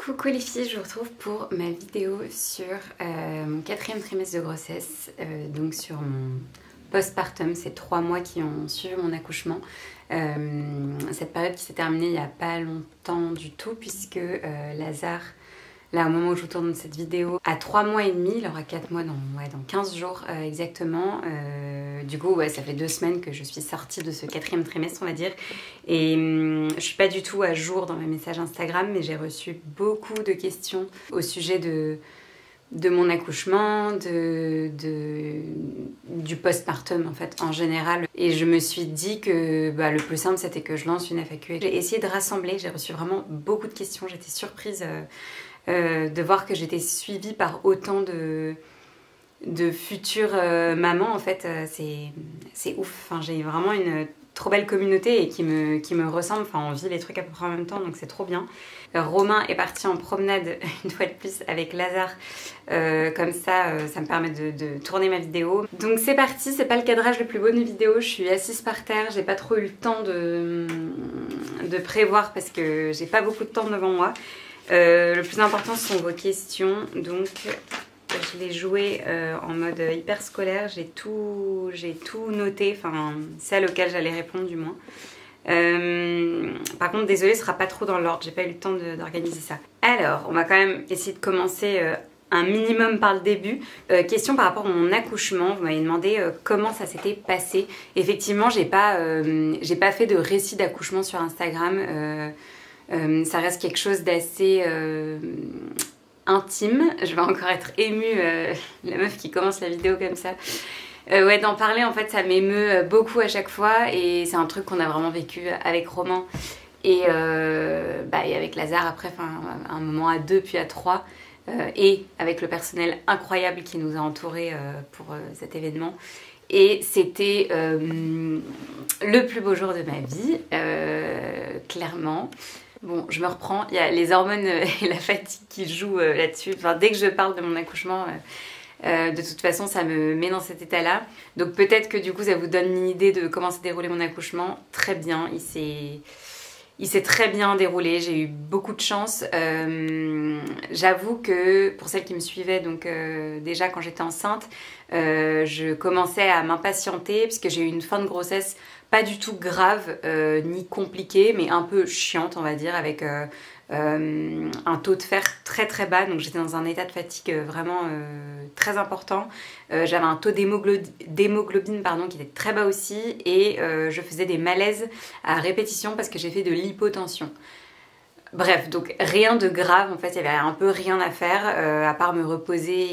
Coucou les filles, je vous retrouve pour ma vidéo sur mon 4e trimestre de grossesse, donc sur mon postpartum, ces 3 mois qui ont suivi mon accouchement. Cette période qui s'est terminée il n'y a pas longtemps du tout puisque Lazare, là au moment où je vous tourne cette vidéo, à 3 mois et demi, il aura 4 mois dans 15 jours exactement. Du coup ça fait 2 semaines que je suis sortie de ce 4e trimestre on va dire. Et je suis pas du tout à jour dans mes messages Instagram, mais j'ai reçu beaucoup de questions au sujet de mon accouchement, du postpartum en fait en général. Et je me suis dit que le plus simple c'était que je lance une FAQ. J'ai essayé de rassembler, j'ai reçu vraiment beaucoup de questions, j'étais surprise de voir que j'étais suivie par autant de futures mamans en fait. C'est ouf, enfin, j'ai vraiment une trop belle communauté et qui me ressemble, enfin on vit les trucs à peu près en même temps donc c'est trop bien. Romain est parti en promenade une fois de plus avec Lazare, comme ça me permet de tourner ma vidéo. Donc c'est parti, c'est pas le cadrage le plus beau de mes vidéos, je suis assise par terre, j'ai pas trop eu le temps de prévoir parce que j'ai pas beaucoup de temps devant moi. Le plus important ce sont vos questions, donc je l'ai joué en mode hyper scolaire, j'ai tout noté, enfin celle auquel j'allais répondre du moins. Par contre désolée, ce sera pas trop dans l'ordre, j'ai pas eu le temps d'organiser ça. Alors on va quand même essayer de commencer un minimum par le début. Question par rapport à mon accouchement, vous m'avez demandé comment ça s'était passé. Effectivement j'ai pas fait de récit d'accouchement sur Instagram, ça reste quelque chose d'assez intime. Je vais encore être émue, la meuf qui commence la vidéo comme ça. Ouais, d'en parler en fait ça m'émeut beaucoup à chaque fois et c'est un truc qu'on a vraiment vécu avec Romain et avec Lazare après, enfin un moment à 2 puis à 3 et avec le personnel incroyable qui nous a entourés pour cet événement. Et c'était le plus beau jour de ma vie, clairement. Bon, je me reprends, il y a les hormones et la fatigue qui jouent là-dessus. Enfin, dès que je parle de mon accouchement, de toute façon, ça me met dans cet état-là. Donc peut-être que du coup, ça vous donne une idée de comment s'est déroulé mon accouchement. Très bien, il s'est très bien déroulé, j'ai eu beaucoup de chance. J'avoue que pour celles qui me suivaient, donc déjà quand j'étais enceinte, je commençais à m'impatienter puisque j'ai eu une fin de grossesse pas du tout grave ni compliquée, mais un peu chiante on va dire, avec un taux de fer très très bas, donc j'étais dans un état de fatigue vraiment très important. J'avais un taux d'hémoglobine qui était très bas aussi et je faisais des malaises à répétition parce que j'ai fait de l'hypotension. Bref, donc rien de grave en fait, il y avait un peu rien à faire à part me reposer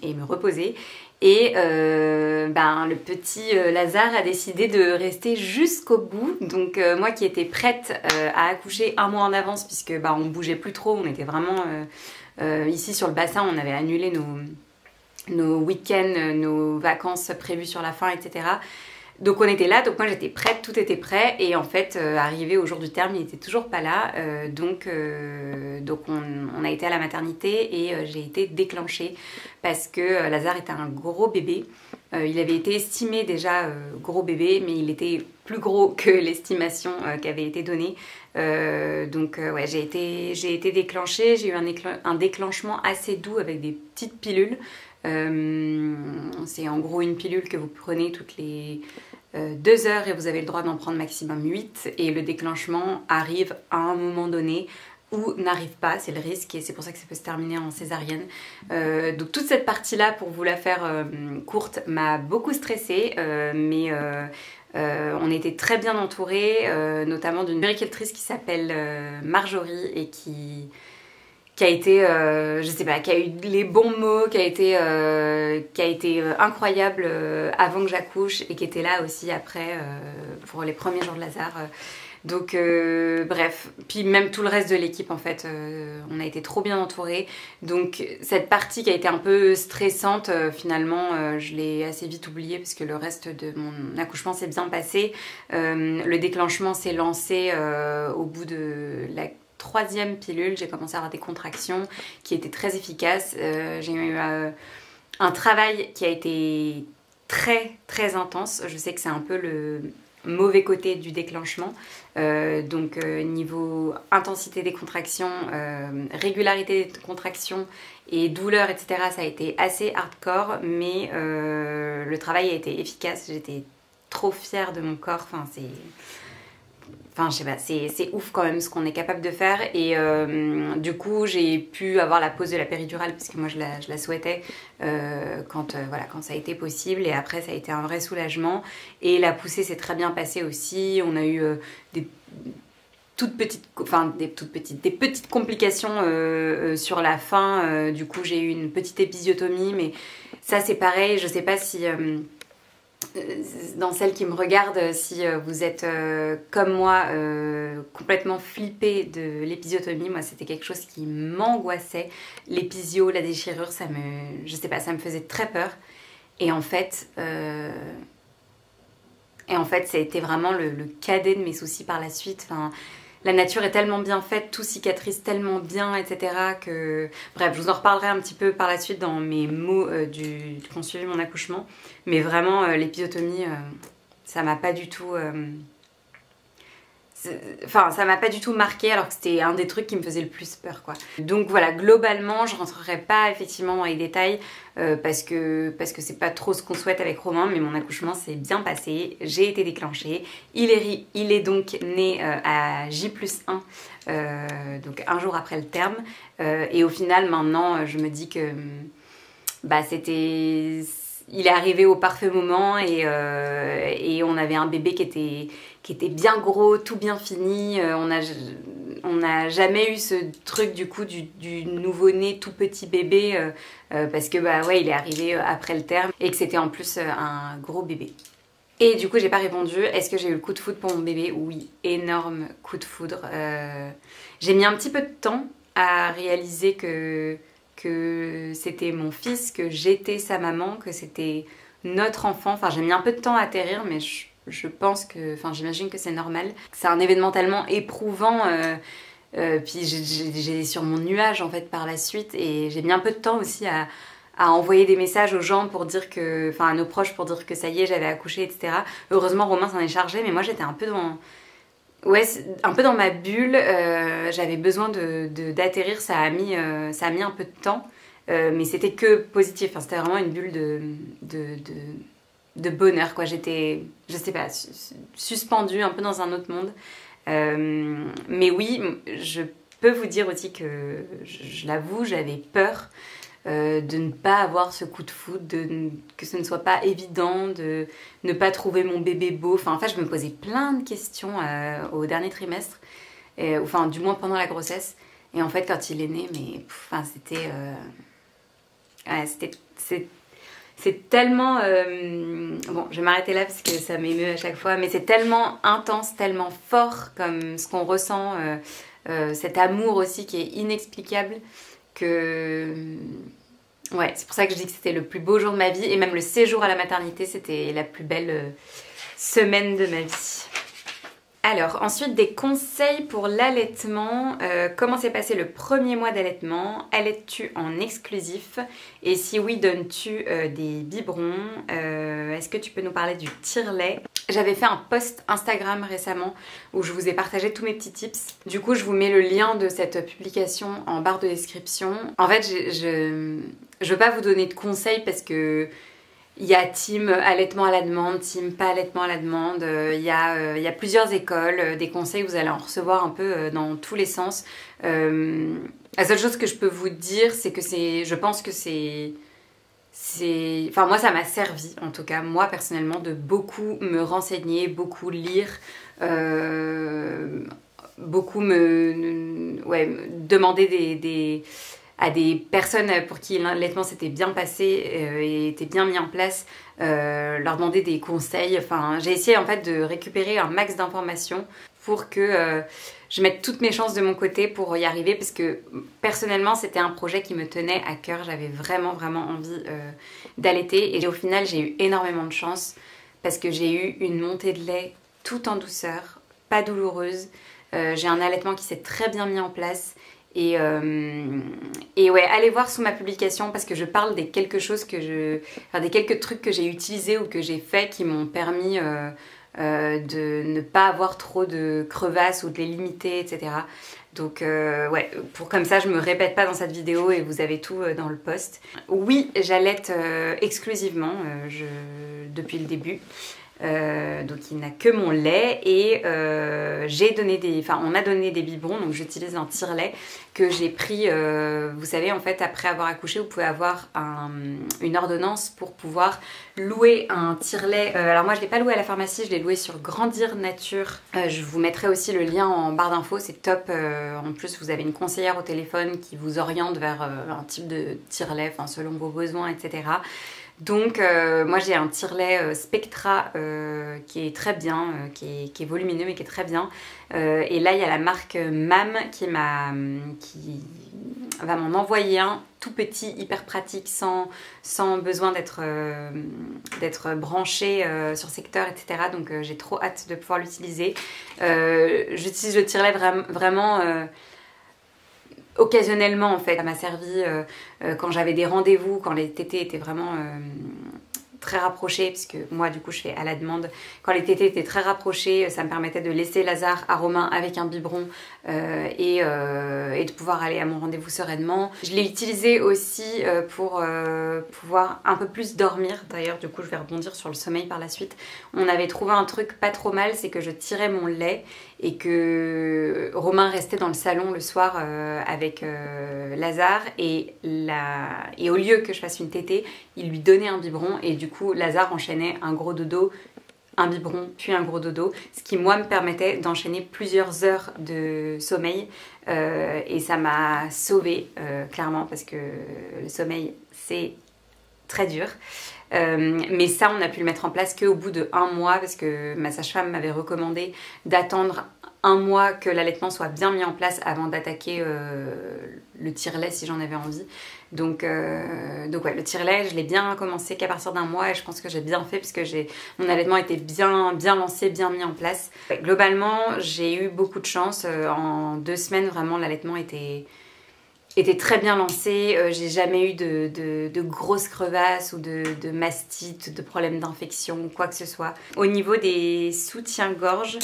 et me reposer. Et le petit Lazare a décidé de rester jusqu'au bout. Donc moi qui étais prête à accoucher un mois en avance puisque on bougeait plus trop, on était vraiment ici sur le bassin, on avait annulé nos week-ends, nos vacances prévues sur la fin, etc. Donc on était là, donc moi j'étais prête, tout était prêt et en fait arrivé au jour du terme il était toujours pas là, donc on a été à la maternité et j'ai été déclenchée parce que Lazare était un gros bébé. Il avait été estimé déjà gros bébé mais il était plus gros que l'estimation qui avait été donnée, ouais, j'ai été déclenchée, j'ai eu un déclenchement assez doux avec des petites pilules. C'est en gros une pilule que vous prenez toutes les 2 heures et vous avez le droit d'en prendre maximum 8 et le déclenchement arrive à un moment donné ou n'arrive pas, c'est le risque et c'est pour ça que ça peut se terminer en césarienne. Donc toute cette partie là pour vous la faire courte m'a beaucoup stressée, mais on était très bien entourés, notamment d'une puéricultrice qui s'appelle Marjorie et qui a été, je sais pas, qui a eu les bons mots, qui a été incroyable avant que j'accouche et qui était là aussi après pour les premiers jours de Lazare. Donc bref, puis même tout le reste de l'équipe en fait, on a été trop bien entourés. Donc cette partie qui a été un peu stressante, finalement je l'ai assez vite oubliée parce que le reste de mon accouchement s'est bien passé. Le déclenchement s'est lancé au bout de la 3e pilule, j'ai commencé à avoir des contractions qui étaient très efficaces. J'ai eu un travail qui a été très très intense. Je sais que c'est un peu mauvais côté du déclenchement. Donc niveau intensité des contractions, régularité des contractions et douleur, etc. Ça a été assez hardcore, mais le travail a été efficace. J'étais trop fière de mon corps. Enfin, je sais pas, c'est ouf quand même ce qu'on est capable de faire. Et du coup, j'ai pu avoir la pause de la péridurale parce que moi, je la souhaitais quand ça a été possible. Et après, ça a été un vrai soulagement. Et la poussée s'est très bien passée aussi. On a eu des petites complications sur la fin. Du coup, j'ai eu une petite épisiotomie. Mais ça, c'est pareil. Je sais pas si... dans celles qui me regardent, si vous êtes comme moi complètement flippé de l'épisiotomie, moi c'était quelque chose qui m'angoissait. L'épisio, la déchirure, je sais pas, ça me faisait très peur. Et en fait, ça a été vraiment le cadet de mes soucis par la suite. Enfin, la nature est tellement bien faite, tout cicatrise tellement bien, etc. que... Bref, je vous en reparlerai un petit peu par la suite dans mes mots qui ont suivi mon accouchement. Mais vraiment, l'épisiotomie, ça m'a pas du tout... ça m'a pas du tout marqué alors que c'était un des trucs qui me faisait le plus peur, quoi. Donc voilà, globalement, je rentrerai pas effectivement dans les détails parce que c'est pas trop ce qu'on souhaite avec Romain, mais mon accouchement s'est bien passé, j'ai été déclenchée. Il est donc né à J+1, donc un jour après le terme. Et au final, maintenant, je me dis que il est arrivé au parfait moment et on avait un bébé qui était bien gros, tout bien fini. On n'a jamais eu ce truc du coup du nouveau-né tout petit bébé parce que il est arrivé après le terme et que c'était en plus un gros bébé. Et du coup, j'ai pas répondu. Est-ce que j'ai eu le coup de foudre pour mon bébé? Oui, énorme coup de foudre. J'ai mis un petit peu de temps à réaliser que c'était mon fils, que j'étais sa maman, que c'était notre enfant. Enfin, j'ai mis un peu de temps à atterrir, mais je pense que... Enfin, j'imagine que c'est normal. C'est un événement tellement éprouvant. Puis j'ai sur mon nuage, en fait, par la suite. Et j'ai mis un peu de temps aussi à envoyer des messages aux gens pour dire que... Enfin, à nos proches pour dire que ça y est, j'avais accouché, etc. Heureusement, Romain s'en est chargé, mais moi, j'étais un peu dans... Ouais, un peu dans ma bulle, j'avais besoin d'atterrir, ça a mis un peu de temps, mais c'était que positif, enfin, c'était vraiment une bulle de bonheur, quoi. J'étais, je sais pas, suspendue un peu dans un autre monde. Mais oui, je peux vous dire aussi que, je l'avoue, j'avais peur de ne pas avoir ce coup de foudre, que ce ne soit pas évident, de ne pas trouver mon bébé beau. Enfin, en fait, je me posais plein de questions au dernier trimestre, enfin, du moins pendant la grossesse. Et en fait, quand il est né, c'était... c'est tellement... Bon, je vais m'arrêter là parce que ça m'émeut à chaque fois, mais c'est tellement intense, tellement fort comme ce qu'on ressent, cet amour aussi qui est inexplicable, que... Ouais, c'est pour ça que je dis que c'était le plus beau jour de ma vie, et même le séjour à la maternité, c'était la plus belle semaine de ma vie. Alors, ensuite, des conseils pour l'allaitement. Comment s'est passé le premier mois d'allaitement? Allaites-tu en exclusif? Et si oui, donnes-tu des biberons? Est-ce que tu peux nous parler du tire-lait? J'avais fait un post Instagram récemment où je vous ai partagé tous mes petits tips. Du coup, je vous mets le lien de cette publication en barre de description. En fait, je veux pas vous donner de conseils parce que il y a team allaitement à la demande, team pas allaitement à la demande. Il y a plusieurs écoles, des conseils, vous allez en recevoir un peu dans tous les sens. La seule chose que je peux vous dire, c'est que je pense que enfin, moi, ça m'a servi, en tout cas, moi, personnellement, de beaucoup me renseigner, beaucoup lire, beaucoup me demander à des personnes pour qui l'allaitement s'était bien passé et était bien mis en place, leur demander des conseils. Enfin, j'ai essayé, en fait, de récupérer un max d'informations pour que je mette toutes mes chances de mon côté pour y arriver, parce que personnellement c'était un projet qui me tenait à cœur, j'avais vraiment envie d'allaiter, et au final j'ai eu énormément de chance parce que j'ai eu une montée de lait tout en douceur, pas douloureuse, j'ai un allaitement qui s'est très bien mis en place. Et ouais, allez voir sous ma publication parce que je parle des quelques trucs que j'ai utilisés ou que j'ai fait qui m'ont permis de ne pas avoir trop de crevasses ou de les limiter, etc. Donc ouais, pour comme ça je me répète pas dans cette vidéo et vous avez tout dans le post. Oui, j'allaite exclusivement depuis le début. Donc il n'a que mon lait et on a donné des biberons, donc j'utilise un tire-lait que j'ai pris, vous savez en fait après avoir accouché vous pouvez avoir une ordonnance pour pouvoir louer un tire-lait. Alors moi je l'ai pas loué à la pharmacie, je l'ai loué sur Grandir Nature. Je vous mettrai aussi le lien en barre d'infos, c'est top. En plus vous avez une conseillère au téléphone qui vous oriente vers un type de tire-lait, selon vos besoins, etc. Donc moi j'ai un tire-lait Spectra qui est très bien, qui est volumineux mais qui est très bien. Et là il y a la marque MAM qui va m'en envoyer un tout petit, hyper pratique, sans besoin d'être branché sur secteur, etc. Donc j'ai trop hâte de pouvoir l'utiliser. J'utilise le tire-lait vraiment occasionnellement en fait. Ça m'a servi quand j'avais des rendez-vous, quand les tétés étaient vraiment très rapprochés, puisque moi du coup je fais à la demande. Quand les tétés étaient très rapprochés, ça me permettait de laisser Lazare à Romain avec un biberon et de pouvoir aller à mon rendez-vous sereinement. Je l'ai utilisé aussi pour pouvoir un peu plus dormir. D'ailleurs du coup je vais rebondir sur le sommeil par la suite. On avait trouvé un truc pas trop mal, c'est que je tirais mon lait et que Romain restait dans le salon le soir avec Lazare et au lieu que je fasse une tétée, il lui donnait un biberon et du coup Lazare enchaînait un gros dodo, un biberon puis un gros dodo, ce qui moi me permettait d'enchaîner plusieurs heures de sommeil et ça m'a sauvée clairement parce que le sommeil c'est très dur. Mais ça on a pu le mettre en place qu'au bout de 1 mois parce que ma sage-femme m'avait recommandé d'attendre 1 mois que l'allaitement soit bien mis en place avant d'attaquer le tire-lait si j'en avais envie. Donc ouais, le tire-lait je l'ai bien commencé qu'à partir d'1 mois et je pense que j'ai bien fait puisque mon allaitement était bien lancé, bien mis en place. Ouais, globalement j'ai eu beaucoup de chance, en 2 semaines vraiment l'allaitement était très bien lancé, j'ai jamais eu de grosses crevasses ou de mastites, de problèmes d'infection ou quoi que ce soit. Au niveau des soutiens-gorge,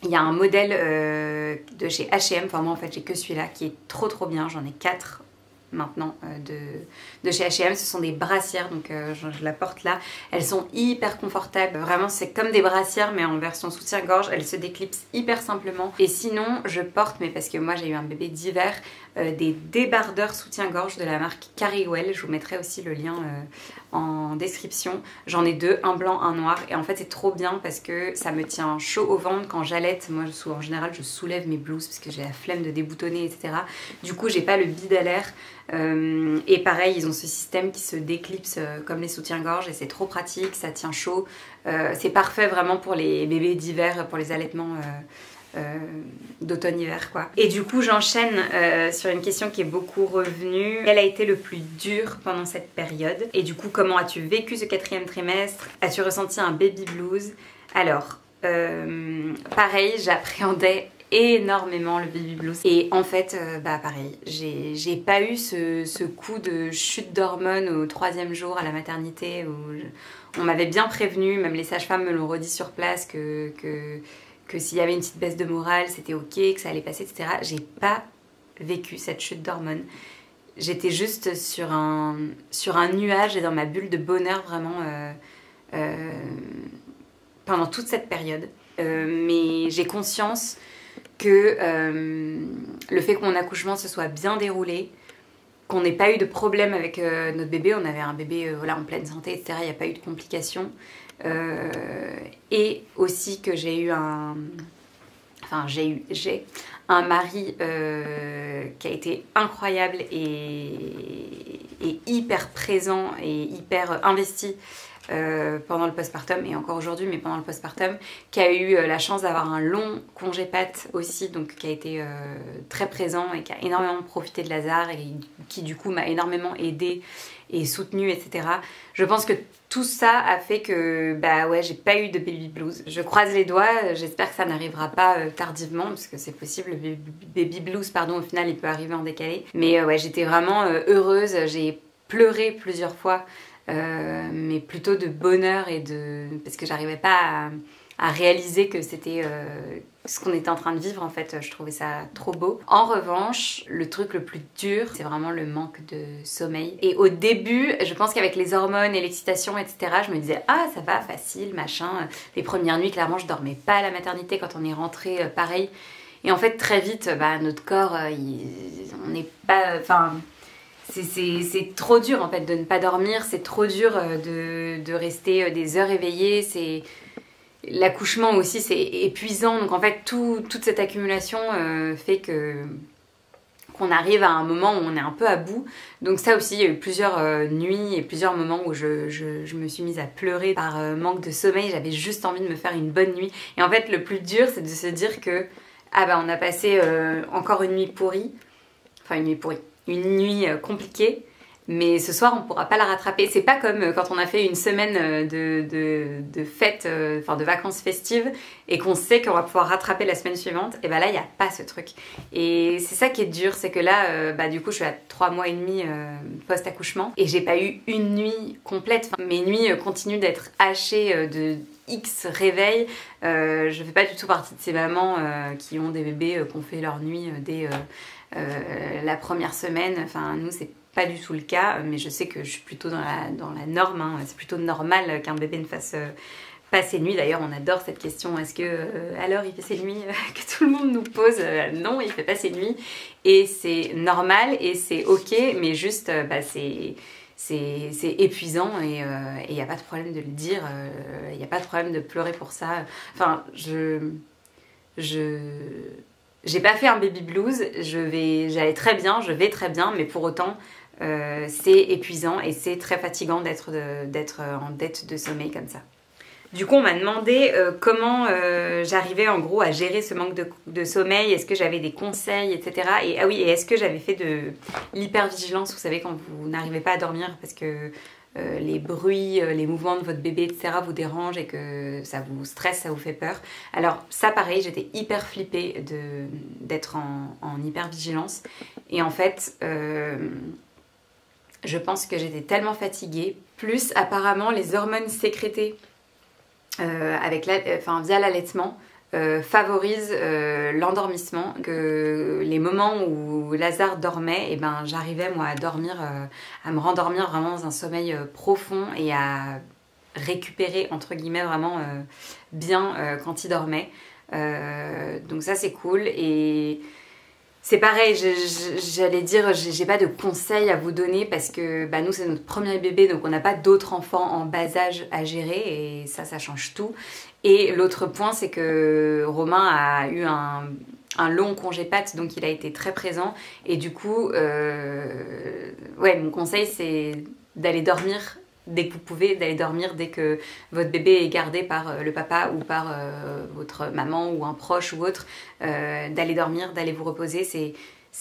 il y a un modèle de chez H&M, enfin moi en fait j'ai que celui-là qui est trop bien, j'en ai 4 maintenant de chez H&M. Ce sont des brassières, donc je la porte là. Elles sont hyper confortables, vraiment c'est comme des brassières mais en version soutien-gorge. Elles se déclipsent hyper simplement. Et sinon je porte, mais parce que moi j'ai eu un bébé d'hiver, des débardeurs soutien-gorge de la marque Carrywell. Je vous mettrai aussi le lien en description. J'en ai 2, un blanc, un noir. Et en fait c'est trop bien parce que ça me tient chaud au ventre quand j'allaite. Moi en général je soulève mes blouses parce que j'ai la flemme de déboutonner, etc. Du coup j'ai pas le bide à l'air. Et pareil ils ont ce système qui se déclipse comme les soutiens-gorge et c'est trop pratique, ça tient chaud. C'est parfait vraiment pour les bébés d'hiver, pour les allaitements d'automne-hiver quoi. Et du coup j'enchaîne sur une question qui est beaucoup revenue. Quel a été le plus dur pendant cette période? Et du coup comment as-tu vécu ce 4e trimestre? As-tu ressenti un baby blues? Alors pareil, j'appréhendais énormément le baby blues et en fait pareil, j'ai pas eu ce coup de chute d'hormones au 3e jour à la maternité où on m'avait bien prévenu, même les sages-femmes me l'ont redit sur place que s'il y avait une petite baisse de morale c'était ok, que ça allait passer, etc. J'ai pas vécu cette chute d'hormones. J'étais juste sur un nuage et dans ma bulle de bonheur vraiment pendant toute cette période. Mais j'ai conscience que le fait que mon accouchement se soit bien déroulé, qu'on n'ait pas eu de problème avec notre bébé, on avait un bébé voilà, en pleine santé, etc. Il n'y a pas eu de complications. Et aussi que j'ai eu un mari qui a été incroyable et hyper présent et hyper investi pendant le postpartum et encore aujourd'hui, mais pendant le postpartum, qui a eu la chance d'avoir un long congé patte aussi, donc qui a été très présent et qui a énormément profité de Lazare et qui du coup m'a énormément aidée et soutenue, etc. Je pense que tout ça a fait que ouais, j'ai pas eu de baby blues. Je croise les doigts, j'espère que ça n'arrivera pas tardivement parce que c'est possible, le baby blues pardon, au final il peut arriver en décalé. Mais ouais, j'étais vraiment heureuse, j'ai pleuré plusieurs fois. Mais plutôt de bonheur et parce que j'arrivais pas à réaliser que c'était ce qu'on était en train de vivre. En fait, je trouvais ça trop beau. En revanche, le truc le plus dur, c'est vraiment le manque de sommeil. Et au début, je pense qu'avec les hormones et l'excitation, etc., je me disais ah ça va, facile, machin. Les premières nuits, clairement, je dormais pas à la maternité. Quand on est rentré, pareil. Et en fait, très vite, notre corps, on n'est pas, enfin. C'est trop dur en fait de ne pas dormir, c'est trop dur de rester des heures éveillées, l'accouchement aussi c'est épuisant, donc en fait toute cette accumulation fait qu'on arrive à un moment où on est un peu à bout. Donc ça aussi, il y a eu plusieurs nuits et plusieurs moments où je me suis mise à pleurer par manque de sommeil, j'avais juste envie de me faire une bonne nuit. Et en fait le plus dur c'est de se dire que on a passé encore une nuit pourrie, enfin une nuit pourrie, une nuit compliquée, mais ce soir on pourra pas la rattraper. C'est pas comme quand on a fait une semaine de fêtes, enfin de vacances festives, et qu'on sait qu'on va pouvoir rattraper la semaine suivante. Et là il n'y a pas ce truc. Et c'est ça qui est dur, c'est que là du coup je suis à 3 mois et demi post-accouchement et j'ai pas eu une nuit complète. Enfin, mes nuits continuent d'être hachées de X réveils. Je fais pas du tout partie de ces mamans qui ont des bébés qui ont fait leur nuit dès la première semaine. Enfin nous c'est pas du tout le cas, mais je sais que je suis plutôt dans la norme, hein. C'est plutôt normal qu'un bébé ne fasse pas ses nuits. D'ailleurs on adore cette question, est-ce que alors il fait ses nuits que tout le monde nous pose. Non, il fait pas ses nuits et c'est normal et c'est ok, mais juste c'est épuisant et il n'y a pas de problème de le dire, il n'y a pas de problème de pleurer pour ça. Enfin, j'ai pas fait un baby blues, j'allais très bien, je vais très bien, mais pour autant, c'est épuisant et c'est très fatigant d'être en dette de sommeil comme ça. Du coup, on m'a demandé comment j'arrivais en gros à gérer ce manque de sommeil, est-ce que j'avais des conseils, etc. Et ah oui, et est-ce que j'avais fait de l'hypervigilance, vous savez, quand vous n'arrivez pas à dormir parce que les bruits, les mouvements de votre bébé, etc. vous dérangent et que ça vous stresse, ça vous fait peur. Alors ça pareil, j'étais hyper flippée d'être en hypervigilance. Et en fait, je pense que j'étais tellement fatiguée, plus apparemment les hormones sécrétées via l'allaitement favorise l'endormissement, que les moments où Lazare dormait, j'arrivais moi à dormir, à me rendormir vraiment dans un sommeil profond et à récupérer entre guillemets vraiment bien quand il dormait. Donc ça c'est cool. Et c'est pareil, j'allais dire, j'ai pas de conseils à vous donner parce que nous c'est notre premier bébé, donc on n'a pas d'autres enfants en bas âge à gérer et ça change tout. Et l'autre point c'est que Romain a eu un long congé patte, donc il a été très présent et du coup, mon conseil c'est d'aller dormir dès que vous pouvez, d'aller dormir dès que votre bébé est gardé par le papa ou par votre maman ou un proche ou autre, d'aller dormir, d'aller vous reposer,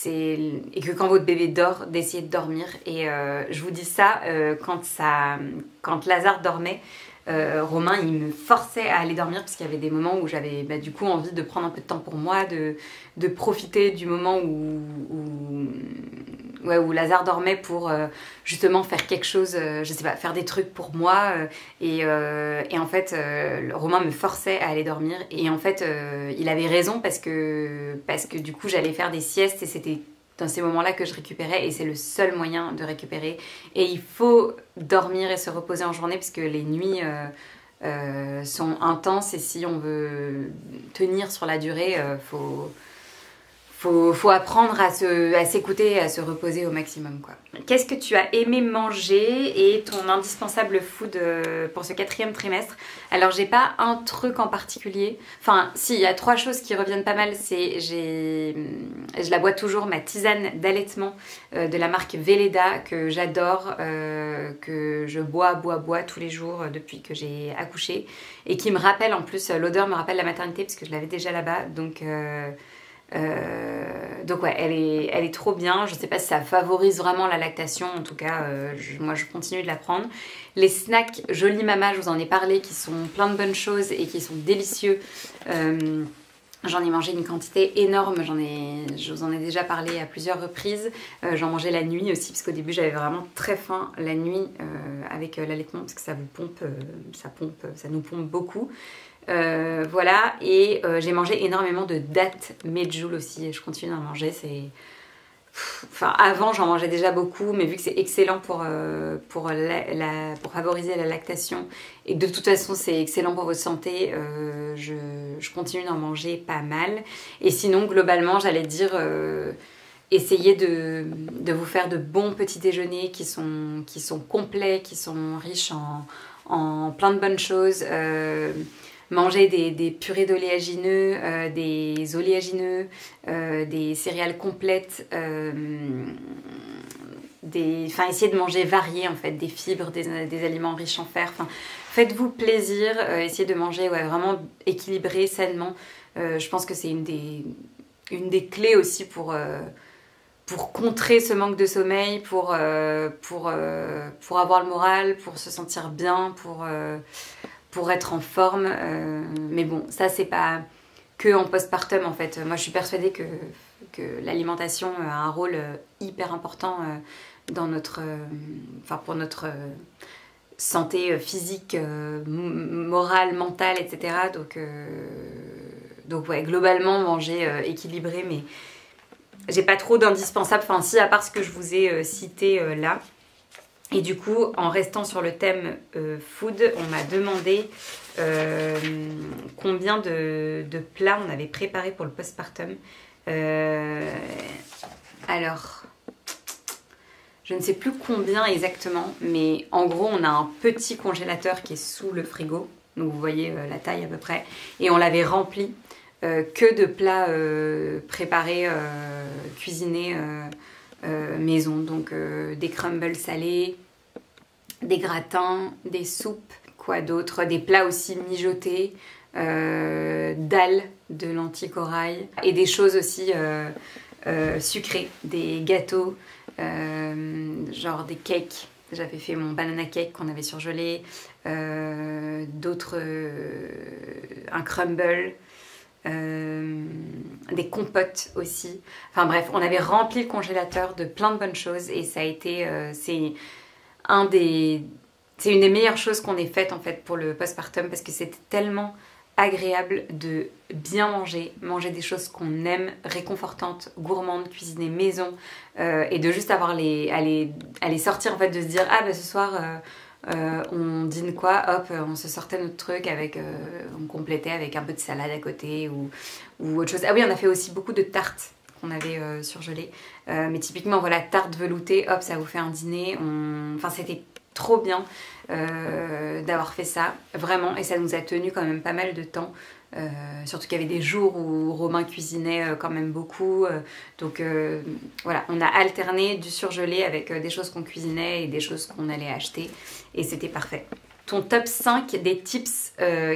et que quand votre bébé dort, d'essayer de dormir. Et je vous dis ça, quand Lazare dormait, Romain il me forçait à aller dormir parce qu'il y avait des moments où j'avais du coup envie de prendre un peu de temps pour moi, de profiter du moment où Lazare dormait pour justement faire quelque chose, je sais pas, faire des trucs pour moi et en fait Romain me forçait à aller dormir et en fait il avait raison parce que du coup j'allais faire des siestes et c'était dans ces moments-là que je récupérais et c'est le seul moyen de récupérer et il faut dormir et se reposer en journée parce que les nuits sont intenses et si on veut tenir sur la durée, faut apprendre à s'écouter et à se reposer au maximum, quoi. Qu'est-ce que tu as aimé manger et ton indispensable food pour ce 4e trimestre? Alors j'ai pas un truc en particulier. Enfin si, il y a 3 choses qui reviennent pas mal. Je la bois toujours, ma tisane d'allaitement de la marque Velleda que j'adore, que je bois tous les jours depuis que j'ai accouché et qui me rappelle en plus, l'odeur me rappelle la maternité parce que je l'avais déjà là-bas, donc ouais, elle est trop bien. Je sais pas si ça favorise vraiment la lactation, en tout cas moi je continue de la prendre. Les snacks Jolie Mama, je vous en ai parlé, qui sont plein de bonnes choses et qui sont délicieux. J'en ai mangé une quantité énorme, je vous en ai déjà parlé à plusieurs reprises. J'en mangeais la nuit aussi, parce qu'au début j'avais vraiment très faim la nuit avec l'allaitement, parce que ça vous pompe, ça nous pompe beaucoup. Voilà, et j'ai mangé énormément de dattes medjool aussi, et je continue d'en manger. Enfin, avant j'en mangeais déjà beaucoup, mais vu que c'est excellent pour favoriser la lactation et que de toute façon c'est excellent pour votre santé, je continue d'en manger pas mal. Et sinon globalement j'allais dire essayez de vous faire de bons petits déjeuners qui sont complets, qui sont riches en plein de bonnes choses. Manger des purées d'oléagineux, des oléagineux, des céréales complètes, essayer de manger varié en fait, des fibres, des aliments riches en fer. Enfin, faites-vous plaisir, essayez de manger vraiment équilibré, sainement. Je pense que c'est une des clés aussi pour contrer ce manque de sommeil, pour avoir le moral, pour se sentir bien, pour être en forme. Mais bon, ça c'est pas que en postpartum en fait. Moi je suis persuadée que l'alimentation a un rôle hyper important dans pour notre santé physique, morale, mentale, etc. Donc ouais, globalement manger équilibré, mais j'ai pas trop d'indispensables, enfin si, à part ce que je vous ai cité là. Et du coup, en restant sur le thème food, on m'a demandé combien de plats on avait préparé pour le postpartum. Alors, je ne sais plus combien exactement, mais en gros, on a un petit congélateur qui est sous le frigo. Donc vous voyez la taille à peu près. Et on l'avait rempli que de plats préparés, cuisinés maison. Donc des crumbles salés, des gratins, des soupes, quoi d'autre, des plats aussi mijotés, dalles de lentilles corail et des choses aussi sucrées, des gâteaux, genre des cakes. J'avais fait mon banana cake qu'on avait surgelé, d'autres, un crumble, des compotes aussi. Enfin bref, on avait rempli le congélateur de plein de bonnes choses et ça a été, c'est une des meilleures choses qu'on ait faites en fait pour le postpartum parce que c'était tellement agréable de bien manger des choses qu'on aime, réconfortantes, gourmandes, cuisinées maison, et de juste avoir à les sortir en fait, de se dire ah bah ce soir on dîne quoi, hop on se sortait notre truc avec, on complétait avec un peu de salade à côté ou autre chose. Ah oui, on a fait aussi beaucoup de tartes qu'on avait surgelées, mais typiquement voilà, tarte veloutée, hop ça vous fait un dîner. Enfin c'était trop bien d'avoir fait ça, vraiment, et ça nous a tenu quand même pas mal de temps, surtout qu'il y avait des jours où Romain cuisinait quand même beaucoup, donc voilà, on a alterné du surgelé avec des choses qu'on cuisinait et des choses qu'on allait acheter, et c'était parfait. Ton top 5 des tips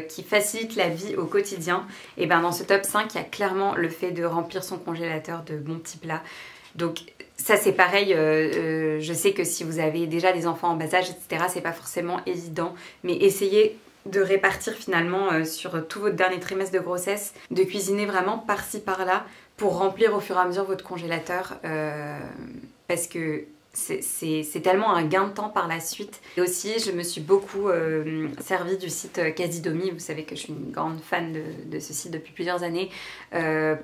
qui facilitent la vie au quotidien, et ben dans ce top 5 il y a clairement le fait de remplir son congélateur de bons petits plats. Donc ça c'est pareil, je sais que si vous avez déjà des enfants en bas âge, etc., c'est pas forcément évident, mais essayez de répartir finalement sur tout votre dernier trimestre de grossesse, de cuisiner vraiment par-ci par-là pour remplir au fur et à mesure votre congélateur, parce que c'est tellement un gain de temps par la suite. Et aussi, je me suis beaucoup servie du site Casidomi. Vous savez que je suis une grande fan de ce site depuis plusieurs années,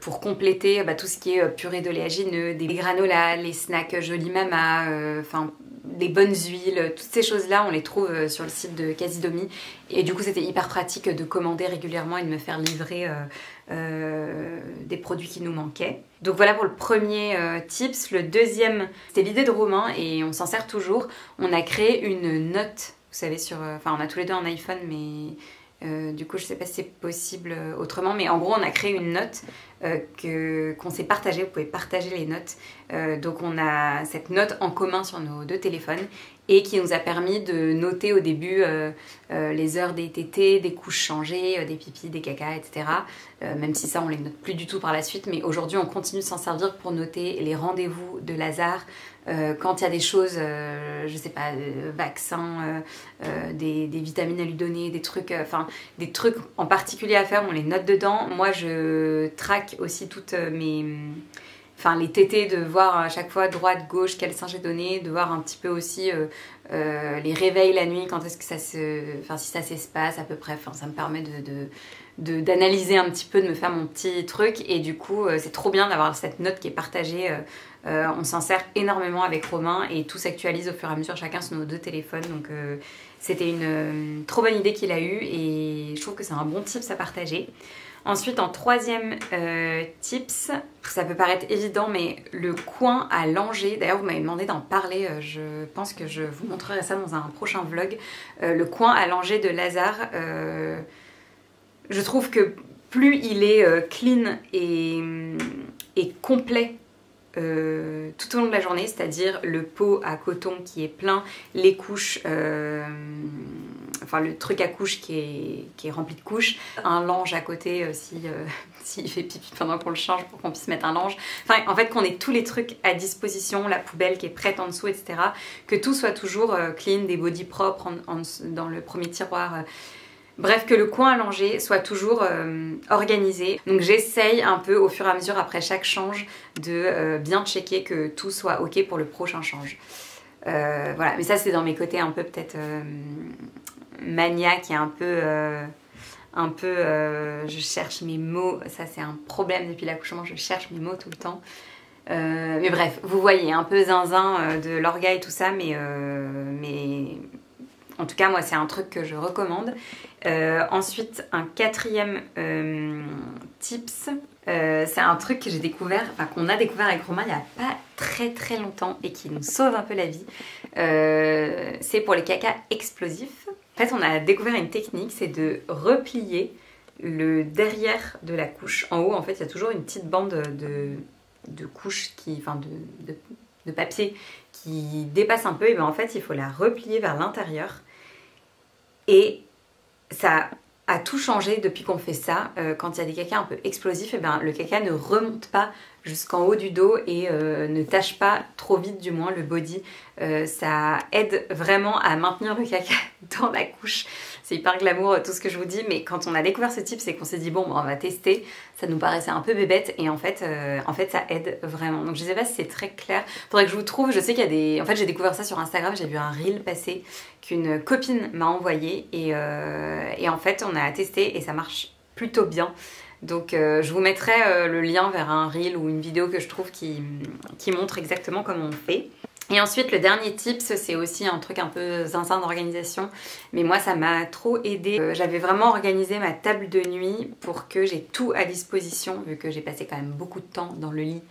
pour compléter tout ce qui est purée d'oléagineux, des granolas, les snacks Jolie Mama, enfin des bonnes huiles, toutes ces choses-là, on les trouve sur le site de Casidomi. Et du coup, c'était hyper pratique de commander régulièrement et de me faire livrer des produits qui nous manquaient. Donc voilà pour le premier tips. Le deuxième, c'était l'idée de Romain et on s'en sert toujours. On a créé une note, vous savez, on a tous les deux un iPhone, mais du coup je sais pas si c'est possible autrement, mais en gros on a créé une note qu'on s'est partagée. Vous pouvez partager les notes, donc on a cette note en commun sur nos deux téléphones et qui nous a permis de noter au début les heures des tétés, des couches changées, des pipis, des cacas, etc. Même si ça on les note plus du tout par la suite, mais aujourd'hui on continue de s'en servir pour noter les rendez-vous de Lazare, quand il y a des choses, je sais pas, vaccins, des vitamines à lui donner, des trucs, des trucs en particulier à faire, on les note dedans. Moi je traque aussi toutes enfin les tétés, de voir à chaque fois droite, gauche, quel sein j'ai donné, de voir un petit peu aussi les réveils la nuit, quand est-ce que ça enfin si ça s'espace à peu près, enfin ça me permet d'analyser un petit peu, de me faire mon petit truc, et du coup c'est trop bien d'avoir cette note qui est partagée. On s'en sert énormément avec Romain et tout s'actualise au fur et à mesure chacun sur nos 2 téléphones, donc c'était une trop bonne idée qu'il a eue et je trouve que c'est un bon tips à partager. Ensuite, en 3e tips, ça peut paraître évident, mais le coin à langer, d'ailleurs vous m'avez demandé d'en parler, je pense que je vous montrerai ça dans un prochain vlog. Le coin à langer de Lazare, je trouve que plus il est clean et complet tout au long de la journée, c'est-à-dire le pot à coton qui est plein, les couches, enfin le truc à couches qui est rempli de couches, un lange à côté s'il fait pipi pendant qu'on le change pour qu'on puisse mettre un lange, enfin en fait qu'on ait tous les trucs à disposition, la poubelle qui est prête en dessous, etc. Que tout soit toujours clean, des bodys propres dans le premier tiroir. Bref, que le coin à langer soit toujours organisé. Donc j'essaye un peu au fur et à mesure après chaque change de bien checker que tout soit ok pour le prochain change. Voilà, mais ça c'est dans mes côtés un peu peut-être maniaque et un peu je cherche mes mots. Ça c'est un problème depuis l'accouchement, je cherche mes mots tout le temps. Mais bref, vous voyez, un peu zinzin de l'orga et tout ça, mais en tout cas, moi, c'est un truc que je recommande. Ensuite, un 4e tips, c'est un truc que j'ai découvert, enfin qu'on a découvert avec Romain il n'y a pas très longtemps et qui nous sauve un peu la vie. C'est pour les caca explosifs. En fait, on a découvert une technique, c'est de replier le derrière de la couche. En haut, en fait, il y a toujours une petite bande de couche, enfin de papier qui dépasse un peu, et bien en fait il faut la replier vers l'intérieur, et ça a tout changé depuis qu'on fait ça. Quand il y a des cacas un peu explosifs, et bien le caca ne remonte pas jusqu'en haut du dos et ne tâche pas trop vite, du moins le body. Ça aide vraiment à maintenir le caca dans la couche. C'est hyper glamour tout ce que je vous dis, mais quand on a découvert ce type, c'est qu'on s'est dit bon, on va tester. Ça nous paraissait un peu bébête et en fait ça aide vraiment. Donc je sais pas si c'est très clair. Faudrait que je vous trouve. Je sais qu'il y a des. En fait, j'ai découvert ça sur Instagram. J'ai vu un reel passer qu'une copine m'a envoyé et en fait on a testé et ça marche plutôt bien. Donc je vous mettrai le lien vers un reel ou une vidéo que je trouve qui montre exactement comment on fait. Et ensuite le dernier tips, c'est aussi un truc un peu zinzin d'organisation, mais moi ça m'a trop aidé. J'avais vraiment organisé ma table de nuit pour que j'ai tout à disposition, vu que j'ai passé quand même beaucoup de temps dans le lit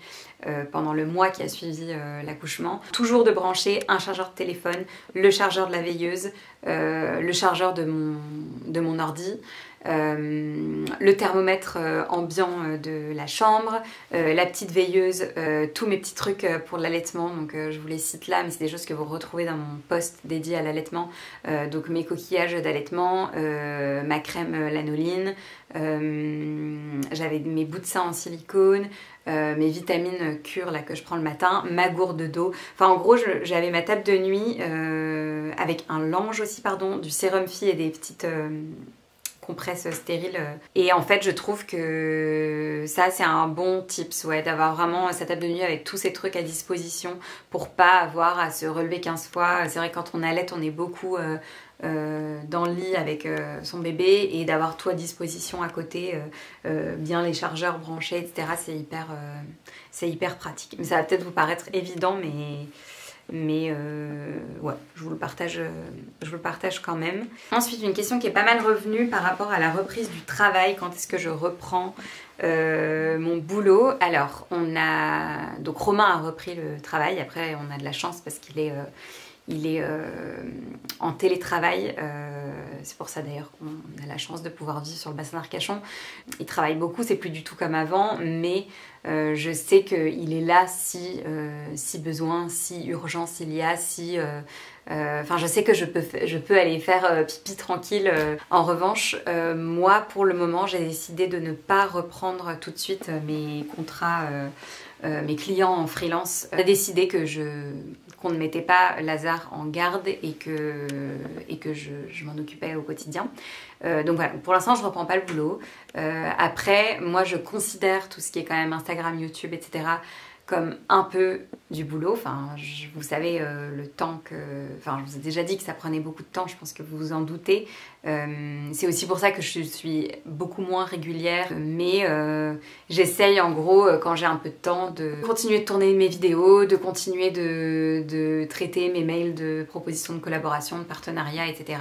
pendant le mois qui a suivi l'accouchement. Toujours de brancher un chargeur de téléphone, le chargeur de la veilleuse, le chargeur de mon ordi, le thermomètre ambiant de la chambre, la petite veilleuse, tous mes petits trucs pour l'allaitement, donc je vous les cite là, mais c'est des choses que vous retrouvez dans mon post dédié à l'allaitement, donc mes coquillages d'allaitement, ma crème lanoline, j'avais mes bouts de sein en silicone, mes vitamines cure là que je prends le matin, ma gourde d'eau, enfin en gros j'avais ma table de nuit avec un lange aussi, pardon, du sérum Phi et des petites compresse stérile. Et en fait je trouve que ça c'est un bon tips, ouais, d'avoir vraiment sa table de nuit avec tous ces trucs à disposition pour pas avoir à se relever 15 fois. C'est vrai que quand on allaite on est beaucoup dans le lit avec son bébé, et d'avoir tout à disposition à côté, bien les chargeurs branchés, etc. C'est hyper pratique. Mais ça va peut-être vous paraître évident, mais ouais, je vous le partage quand même. Ensuite, une question qui est pas mal revenue par rapport à la reprise du travail. Quand est-ce que je reprends mon boulot? Alors, donc Romain a repris le travail. Après, on a de la chance parce qu'il est en télétravail, c'est pour ça d'ailleurs qu'on a la chance de pouvoir vivre sur le bassin d'Arcachon. Il travaille beaucoup, c'est plus du tout comme avant, mais je sais qu'il est là si besoin, si urgence il y a, enfin je sais que je peux aller faire pipi tranquille. En revanche, moi pour le moment j'ai décidé de ne pas reprendre tout de suite mes contrats, mes clients en freelance. J'ai décidé qu'on ne mettait pas Lazare en garde et que je m'en occupais au quotidien. Donc voilà, pour l'instant je reprends pas le boulot. Après, moi je considère tout ce qui est quand même Instagram, YouTube, etc. comme un peu du boulot. Enfin, vous savez le temps que... Enfin, je vous ai déjà dit que ça prenait beaucoup de temps, je pense que vous vous en doutez. C'est aussi pour ça que je suis beaucoup moins régulière, mais j'essaye en gros, quand j'ai un peu de temps, de continuer de tourner mes vidéos, de continuer de traiter mes mails de propositions de collaboration, de partenariat, etc.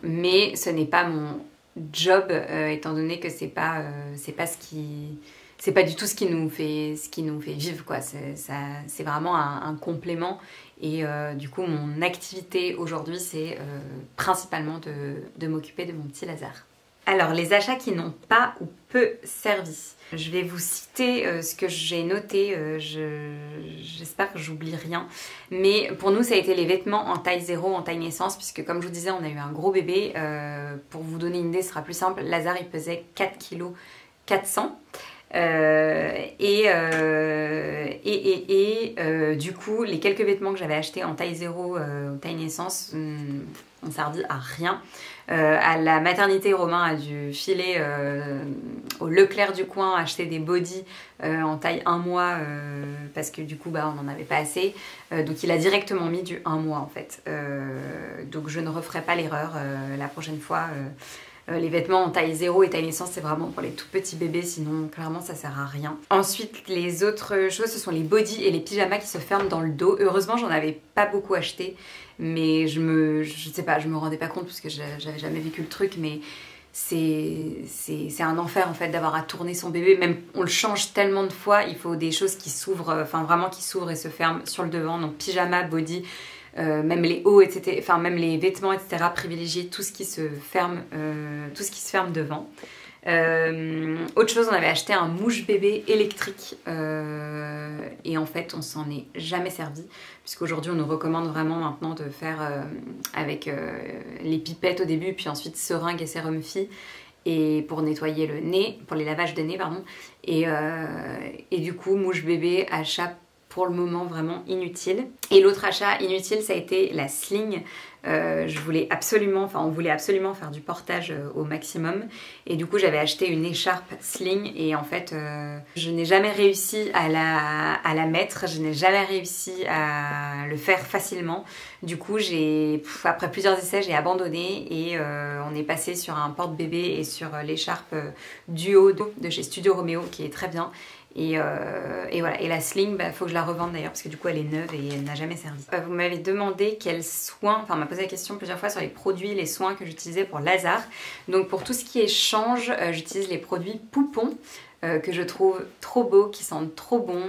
Mais ce n'est pas mon job, étant donné que c'est pas ce qui... C'est pas du tout ce qui nous fait vivre, quoi. C'est vraiment un complément. Et du coup, mon activité aujourd'hui, c'est principalement de m'occuper de mon petit Lazare. Alors, les achats qui n'ont pas ou peu servi. Je vais vous citer ce que j'ai noté. J'espère que j'oublie rien. Mais pour nous, ça a été les vêtements en taille 0, en taille naissance, puisque comme je vous disais, on a eu un gros bébé. Pour vous donner une idée, ce sera plus simple. Lazare, il pesait 4 kg 400. Du coup, les quelques vêtements que j'avais achetés en taille 0, taille naissance, ont servi à rien. À la maternité, Romain a dû filer au Leclerc du coin, acheter des bodys en taille 1 mois parce que du coup on n'en avait pas assez. Donc il a directement mis du 1 mois en fait. Donc je ne referai pas l'erreur la prochaine fois. Les vêtements en taille 0 et taille naissance, c'est vraiment pour les tout petits bébés, sinon clairement ça sert à rien. Ensuite, les autres choses, ce sont les bodys et les pyjamas qui se ferment dans le dos. Heureusement, j'en avais pas beaucoup acheté, mais je sais pas, je me rendais pas compte parce que j'avais jamais vécu le truc, mais c'est un enfer en fait d'avoir à tourner son bébé. Même on le change tellement de fois, il faut des choses qui s'ouvrent, enfin vraiment qui s'ouvrent et se ferment sur le devant. Donc pyjama, body. Même les hauts, etc. Enfin, même les vêtements, etc. Privilégier tout ce qui se ferme, devant. Autre chose, on avait acheté un mouche bébé électrique et en fait, on s'en est jamais servi puisqu'aujourd'hui, on nous recommande vraiment maintenant de faire avec les pipettes au début, puis ensuite seringue et sérum Phi. Et pour nettoyer le nez, pour les lavages de nez, pardon. Et du coup, mouche bébé, achat pour le moment vraiment inutile. Et l'autre achat inutile, ça a été la sling. On voulait absolument faire du portage au maximum. Et du coup, j'avais acheté une écharpe sling et en fait, je n'ai jamais réussi à la mettre. Je n'ai jamais réussi à le faire facilement. Du coup, après plusieurs essais, j'ai abandonné et on est passé sur un porte-bébé et sur l'écharpe Duo de chez Studio Romeo qui est très bien. Et voilà, et la sling, faut que je la revende d'ailleurs parce que du coup elle est neuve et elle n'a jamais servi. Vous m'avez demandé quels soins, enfin on m'a posé la question plusieurs fois sur les produits, les soins que j'utilisais pour Lazare. Donc pour tout ce qui est change, j'utilise les produits Poupon que je trouve trop beaux, qui sentent trop bon.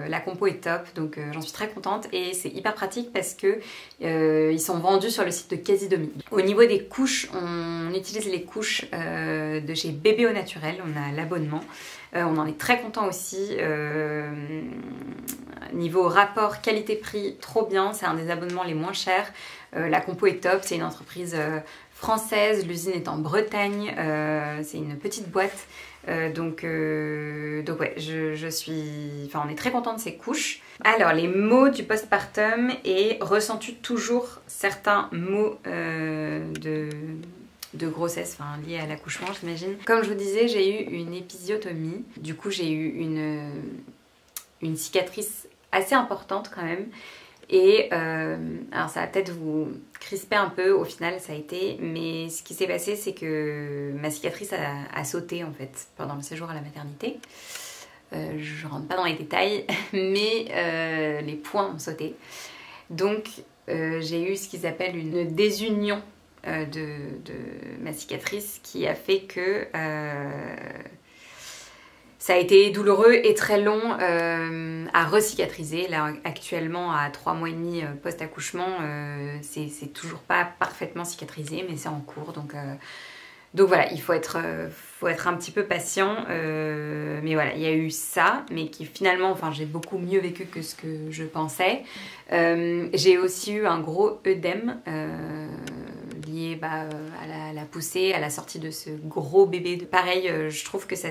La compo est top, donc j'en suis très contente et c'est hyper pratique parce que ils sont vendus sur le site de Casidomi. Au niveau des couches, on utilise les couches de chez Bébé au Naturel, on a l'abonnement. On en est très content aussi. Niveau rapport qualité-prix, trop bien. C'est un des abonnements les moins chers. La compo est top. C'est une entreprise française. L'usine est en Bretagne. C'est une petite boîte. Donc ouais, on est très content de ces couches. Alors, les maux du postpartum et ressens-tu toujours certains maux de grossesse, enfin liée à l'accouchement j'imagine. Comme je vous disais, j'ai eu une épisiotomie, du coup j'ai eu une cicatrice assez importante quand même. Et alors ça va peut-être vous crisper un peu, au final ça a été, mais ce qui s'est passé c'est que ma cicatrice a sauté en fait pendant le séjour à la maternité. Je rentre pas dans les détails, mais les points ont sauté. Donc j'ai eu ce qu'ils appellent une désunion de ma cicatrice qui a fait que ça a été douloureux et très long à recicatriser. Là actuellement à 3 mois et demi post-accouchement, c'est toujours pas parfaitement cicatrisé mais c'est en cours donc voilà, il faut être un petit peu patient, mais voilà, il y a eu ça, mais qui finalement, enfin j'ai beaucoup mieux vécu que ce que je pensais. J'ai aussi eu un gros œdème lié à la poussée, à la sortie de ce gros bébé. Pareil, je trouve que ça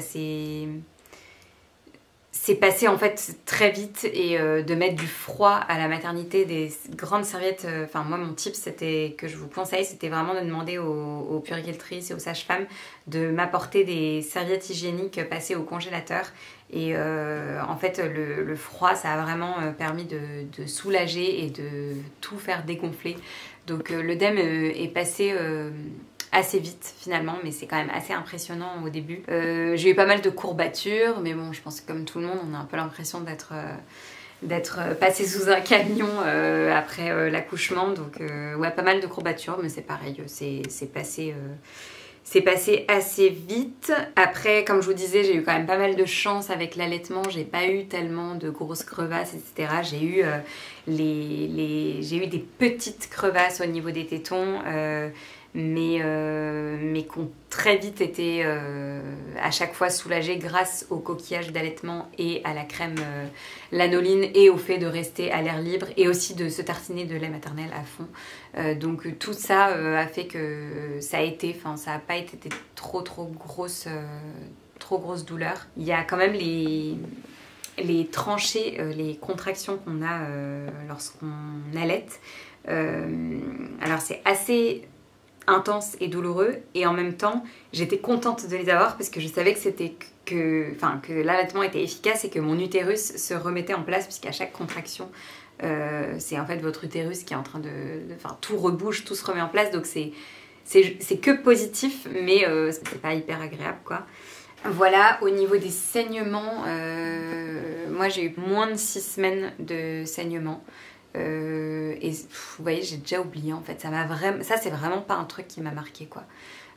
c'est passé en fait très vite et de mettre du froid à la maternité, des grandes serviettes, enfin moi mon tip c'était que je vous conseille, c'était vraiment de demander aux puéricultrices et aux sages-femmes de m'apporter des serviettes hygiéniques passées au congélateur et en fait le froid ça a vraiment permis de soulager et de tout faire dégonfler. Donc l'œdème est passé assez vite finalement, mais c'est quand même assez impressionnant au début. J'ai eu pas mal de courbatures, mais bon, je pense que comme tout le monde, on a un peu l'impression d'être passé sous un camion après l'accouchement. Donc ouais, pas mal de courbatures, mais c'est pareil, c'est passé assez vite. Après, comme je vous disais, j'ai eu quand même pas mal de chance avec l'allaitement. J'ai pas eu tellement de grosses crevasses, etc. J'ai eu, j'ai eu des petites crevasses au niveau des tétons, mais qui ont très vite été à chaque fois soulagées grâce au coquillage d'allaitement et à la crème lanoline et au fait de rester à l'air libre et aussi de se tartiner de lait maternel à fond. Donc tout ça a fait que ça a été, enfin ça n'a pas été des trop grosses douleurs. Il y a quand même les tranchées, les contractions qu'on a lorsqu'on allaite. Alors c'est assez intense et douloureux et en même temps j'étais contente de les avoir parce que je savais que l'allaitement était efficace et que mon utérus se remettait en place puisqu'à chaque contraction c'est en fait votre utérus qui est en train tout rebouge, tout se remet en place, donc c'est que positif, mais c'est pas hyper agréable quoi. Voilà, au niveau des saignements, moi j'ai eu moins de 6 semaines de saignements. Et vous voyez, j'ai déjà oublié en fait, ça c'est vraiment pas un truc qui m'a marqué quoi.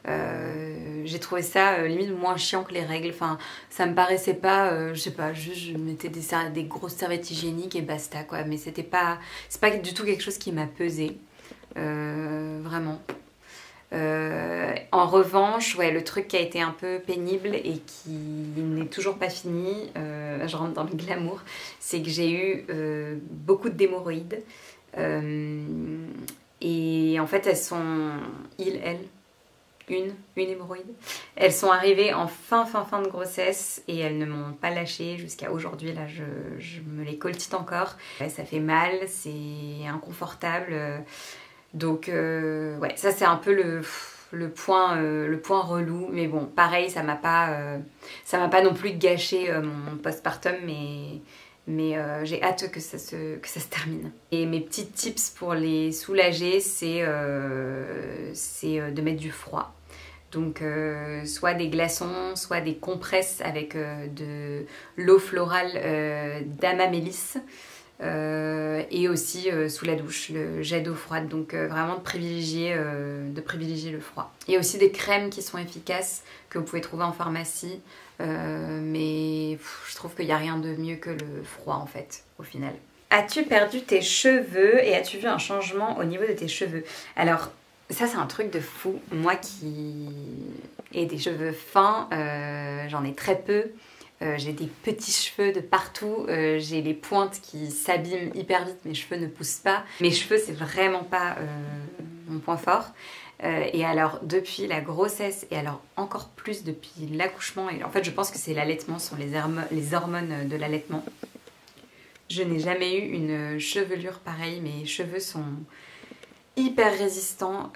J'ai trouvé ça limite moins chiant que les règles, enfin ça me paraissait pas, je sais pas, juste je mettais des grosses serviettes hygiéniques et basta quoi, mais c'est pas du tout quelque chose qui m'a pesé, vraiment. En revanche, ouais, le truc qui a été un peu pénible et qui n'est toujours pas fini, je rentre dans le glamour, c'est que j'ai eu beaucoup d'hémorroïdes. Et en fait, elles sont... une hémorroïde. Elles sont arrivées en fin de grossesse et elles ne m'ont pas lâché jusqu'à aujourd'hui. Là, je me les coltite encore. Ouais, ça fait mal, c'est inconfortable. Donc ouais, ça c'est un peu le point relou, mais bon, pareil, ça m'a pas non plus gâché mon postpartum, mais j'ai hâte que ça se termine. Et mes petits tips pour les soulager, c'est de mettre du froid. Donc soit des glaçons, soit des compresses avec de l'eau florale d'Amamélis. Et aussi sous la douche, le jet d'eau froide, donc vraiment de privilégier le froid. Il y a aussi des crèmes qui sont efficaces que vous pouvez trouver en pharmacie, mais je trouve qu'il n'y a rien de mieux que le froid en fait, au final. As-tu perdu tes cheveux et as-tu vu un changement au niveau de tes cheveux? Alors ça c'est un truc de fou, moi qui ai des cheveux fins, j'en ai très peu. J'ai des petits cheveux de partout, j'ai les pointes qui s'abîment hyper vite, mes cheveux ne poussent pas. Mes cheveux c'est vraiment pas mon point fort. Et alors depuis la grossesse et alors encore plus depuis l'accouchement, et en fait je pense que c'est l'allaitement, ce sont les hormones de l'allaitement. Je n'ai jamais eu une chevelure pareille, mes cheveux sont hyper résistants,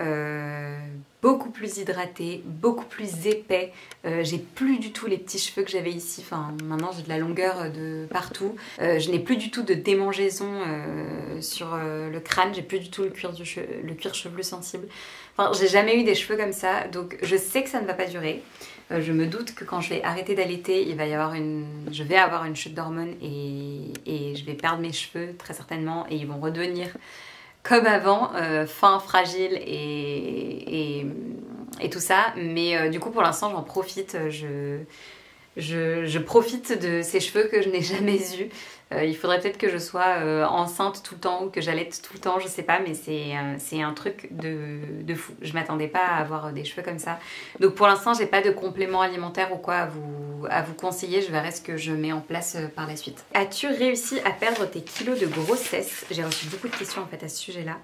beaucoup plus hydratés, beaucoup plus épais. J'ai plus du tout les petits cheveux que j'avais ici, enfin maintenant j'ai de la longueur de partout. Je n'ai plus du tout de démangeaison sur le crâne, j'ai plus du tout le cuir chevelu sensible. Enfin j'ai jamais eu des cheveux comme ça, donc je sais que ça ne va pas durer. Je me doute que quand je vais arrêter d'allaiter, je vais avoir une chute d'hormones et je vais perdre mes cheveux très certainement et ils vont redevenir comme avant, fin, fragile et tout ça. Mais du coup, pour l'instant, j'en profite. Je profite de ces cheveux que je n'ai jamais eus. Il faudrait peut-être que je sois enceinte tout le temps ou que j'allaite tout le temps, je sais pas, mais c'est un truc de fou. Je m'attendais pas à avoir des cheveux comme ça. Donc pour l'instant, j'ai pas de complément alimentaire ou quoi à vous conseiller. Je verrai ce que je mets en place par la suite. As-tu réussi à perdre tes kilos de grossesse? J'ai reçu beaucoup de questions en fait à ce sujet-là.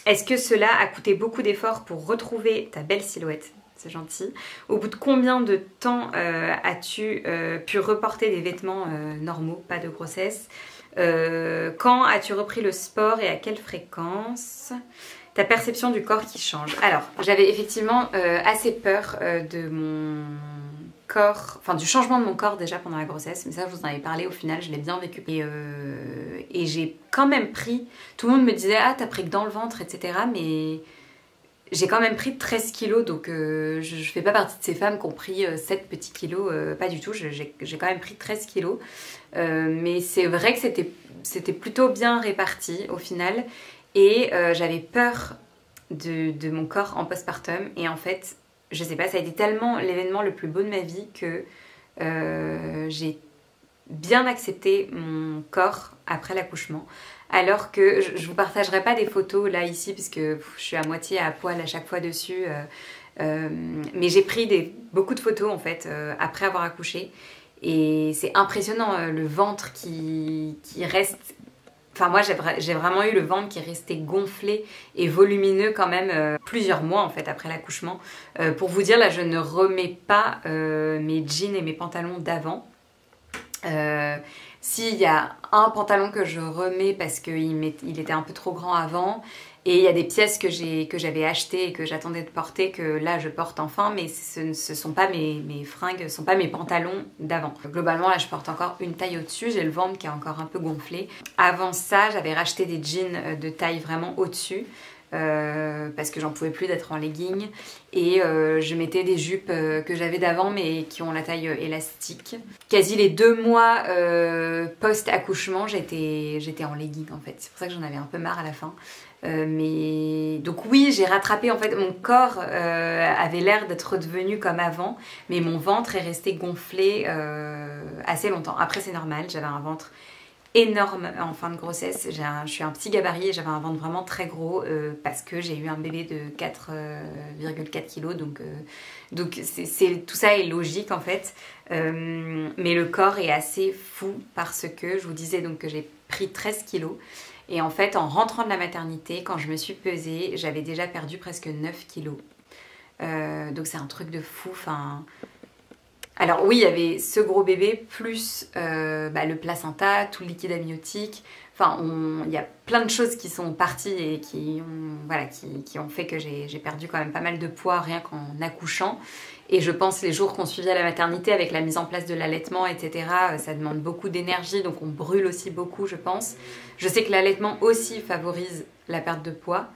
Est-ce que cela a coûté beaucoup d'efforts pour retrouver ta belle silhouette? c'est gentil. Au bout de combien de temps as-tu pu reporter des vêtements normaux, pas de grossesse? Quand as-tu repris le sport et à quelle fréquence? Ta perception du corps qui change. Alors, j'avais effectivement assez peur de mon corps, enfin du changement de mon corps déjà pendant la grossesse, mais ça je vous en avais parlé, au final je l'ai bien vécu. Et j'ai quand même pris, tout le monde me disait ah t'as pris que dans le ventre, etc. Mais j'ai quand même pris 13 kilos, donc je fais pas partie de ces femmes qui ont pris 7 petits kilos, pas du tout, j'ai quand même pris 13 kilos. Mais c'est vrai que c'était plutôt bien réparti au final. Et j'avais peur de mon corps en postpartum. Et en fait, je sais pas, ça a été tellement l'événement le plus beau de ma vie que j'ai bien accepté mon corps après l'accouchement. Alors que je vous partagerai pas des photos là ici, parce que je suis à moitié à poil à chaque fois dessus. Mais j'ai pris beaucoup de photos en fait après avoir accouché. Et c'est impressionnant le ventre qui reste... Enfin moi j'ai vraiment eu le ventre qui restait gonflé et volumineux quand même plusieurs mois en fait après l'accouchement. Pour vous dire là je ne remets pas mes jeans et mes pantalons d'avant. S'il y a un pantalon que je remets parce qu'il était un peu trop grand avant, et il y a des pièces que j'avais achetées et que j'attendais de porter, que là je porte enfin, mais ce sont pas mes fringues, ce ne sont pas mes pantalons d'avant. Globalement là je porte encore une taille au-dessus, j'ai le ventre qui est encore un peu gonflé. Avant ça j'avais racheté des jeans de taille vraiment au-dessus. Parce que j'en pouvais plus d'être en legging, et je mettais des jupes que j'avais d'avant mais qui ont la taille élastique. Quasi les 2 mois post-accouchement j'étais en legging en fait, c'est pour ça que j'en avais un peu marre à la fin. Mais donc oui, j'ai rattrapé en fait, mon corps avait l'air d'être redevenu comme avant, mais mon ventre est resté gonflé assez longtemps. Après c'est normal, j'avais un ventre énorme en fin de grossesse, je suis un petit gabarit et j'avais un ventre vraiment très gros parce que j'ai eu un bébé de 4,4 kg, donc tout ça est logique en fait. Mais le corps est assez fou parce que je vous disais donc que j'ai pris 13 kilos. Et en fait, en rentrant de la maternité, quand je me suis pesée, j'avais déjà perdu presque 9 kilos. Donc c'est un truc de fou. Enfin... Alors oui, il y avait ce gros bébé, plus le placenta, tout le liquide amniotique. Enfin, il y a plein de choses qui sont parties et qui ont fait que j'ai perdu quand même pas mal de poids rien qu'en accouchant. Et je pense les jours qu'on suivit à la maternité avec la mise en place de l'allaitement, etc., ça demande beaucoup d'énergie, donc on brûle aussi beaucoup, je pense. Je sais que l'allaitement aussi favorise la perte de poids.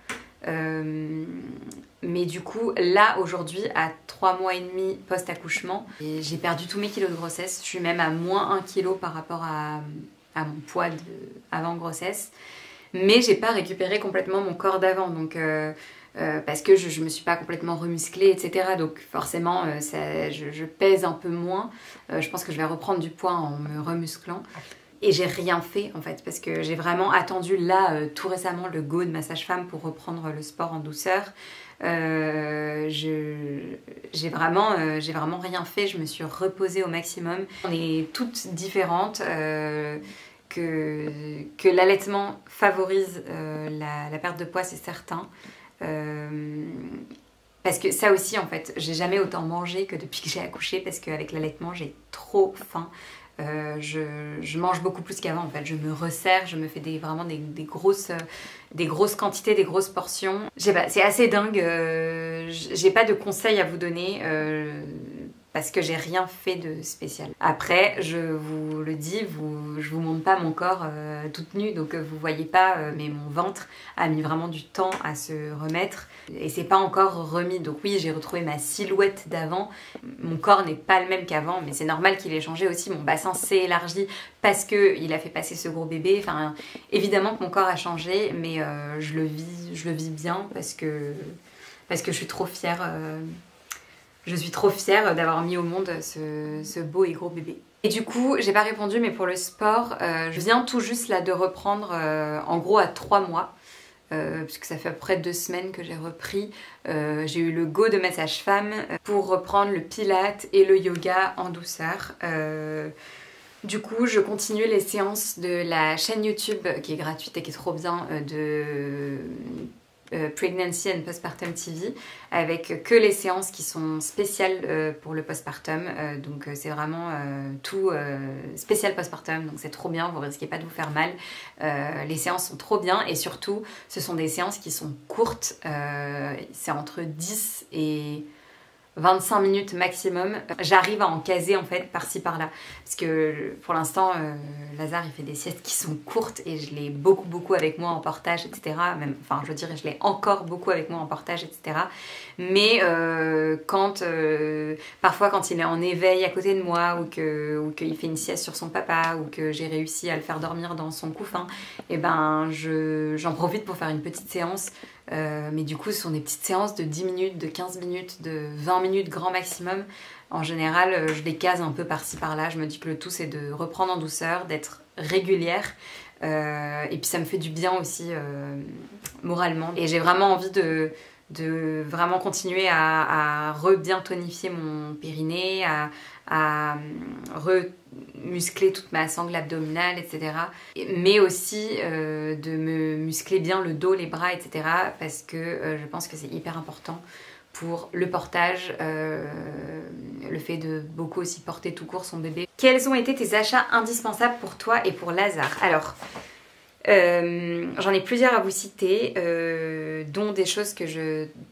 Mais du coup, là, aujourd'hui, à 3 mois et demi post-accouchement, j'ai perdu tous mes kilos de grossesse. Je suis même à moins 1 kg par rapport à mon poids avant grossesse. Mais j'ai pas récupéré complètement mon corps d'avant, donc... parce que je me suis pas complètement remusclée, etc. Donc forcément, je pèse un peu moins. Je pense que je vais reprendre du poids en me remusclant. Et j'ai rien fait en fait, parce que j'ai vraiment attendu là, tout récemment, le go de ma sage-femme pour reprendre le sport en douceur. J'ai vraiment rien fait, je me suis reposée au maximum. On est toutes différentes. Que l'allaitement favorise la perte de poids, c'est certain. Parce que ça aussi en fait, j'ai jamais autant mangé que depuis que j'ai accouché, parce qu'avec l'allaitement j'ai trop faim. Je mange beaucoup plus qu'avant en fait, je me resserre, je me fais vraiment des grosses quantités, des grosses portions. C'est assez dingue, j'ai pas de conseils à vous donner. Parce que j'ai rien fait de spécial. Après, je vous le dis, je vous montre pas mon corps toute nue, donc vous voyez pas, mais mon ventre a mis vraiment du temps à se remettre et c'est pas encore remis. Donc oui, j'ai retrouvé ma silhouette d'avant. Mon corps n'est pas le même qu'avant, mais c'est normal qu'il ait changé aussi. Mon bassin s'est élargi parce qu'il a fait passer ce gros bébé. Enfin, évidemment que mon corps a changé, mais je le vis bien parce que je suis trop fière. Je suis trop fière d'avoir mis au monde ce beau et gros bébé. Et du coup, j'ai pas répondu, mais pour le sport, je viens tout juste là de reprendre en gros à 3 mois. Puisque ça fait à peu près 2 semaines que j'ai repris. J'ai eu le go de ma sage-femme pour reprendre le pilate et le yoga en douceur. Du coup, je continue les séances de la chaîne YouTube qui est gratuite et qui est trop bien Pregnancy and Postpartum TV, avec que les séances qui sont spéciales pour le postpartum. Donc c'est vraiment tout spécial postpartum, donc c'est trop bien, vous risquez pas de vous faire mal. Les séances sont trop bien et surtout ce sont des séances qui sont courtes, c'est entre 10 et 25 minutes maximum. J'arrive à en caser en fait par-ci par-là parce que pour l'instant Lazare il fait des siestes qui sont courtes et je l'ai beaucoup avec moi en portage, etc. Même, enfin je veux dire je l'ai encore beaucoup avec moi en portage, etc. Mais parfois quand il est en éveil à côté de moi ou qu'il fait une sieste sur son papa ou que j'ai réussi à le faire dormir dans son couffin, et ben j'en profite pour faire une petite séance. Mais du coup ce sont des petites séances de 10 minutes, de 15 minutes, de 20 minutes grand maximum. En général je les case un peu par-ci par-là, je me dis que le tout c'est de reprendre en douceur, d'être régulière et puis ça me fait du bien aussi moralement. Et j'ai vraiment envie de vraiment continuer à re-bien tonifier mon périnée, à remuscler toute ma sangle abdominale, etc. Mais aussi de me muscler bien le dos, les bras, etc. Parce que je pense que c'est hyper important pour le portage, le fait de beaucoup aussi porter tout court son bébé. Quels ont été tes achats indispensables pour toi et pour Lazare? Alors, j'en ai plusieurs à vous citer, dont des choses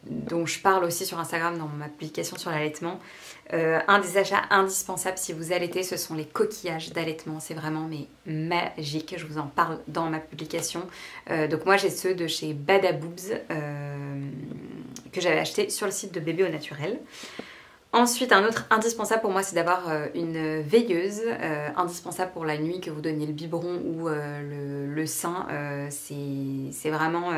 dont je parle aussi sur Instagram dans ma publication sur l'allaitement. Un des achats indispensables si vous allaitez, ce sont les coquillages d'allaitement. C'est vraiment magique, je vous en parle dans ma publication. Donc moi j'ai ceux de chez Badaboobs que j'avais acheté sur le site de Bébé au Naturel. Ensuite, un autre indispensable pour moi, c'est d'avoir une veilleuse, indispensable pour la nuit, que vous donniez le biberon ou le sein. C'est vraiment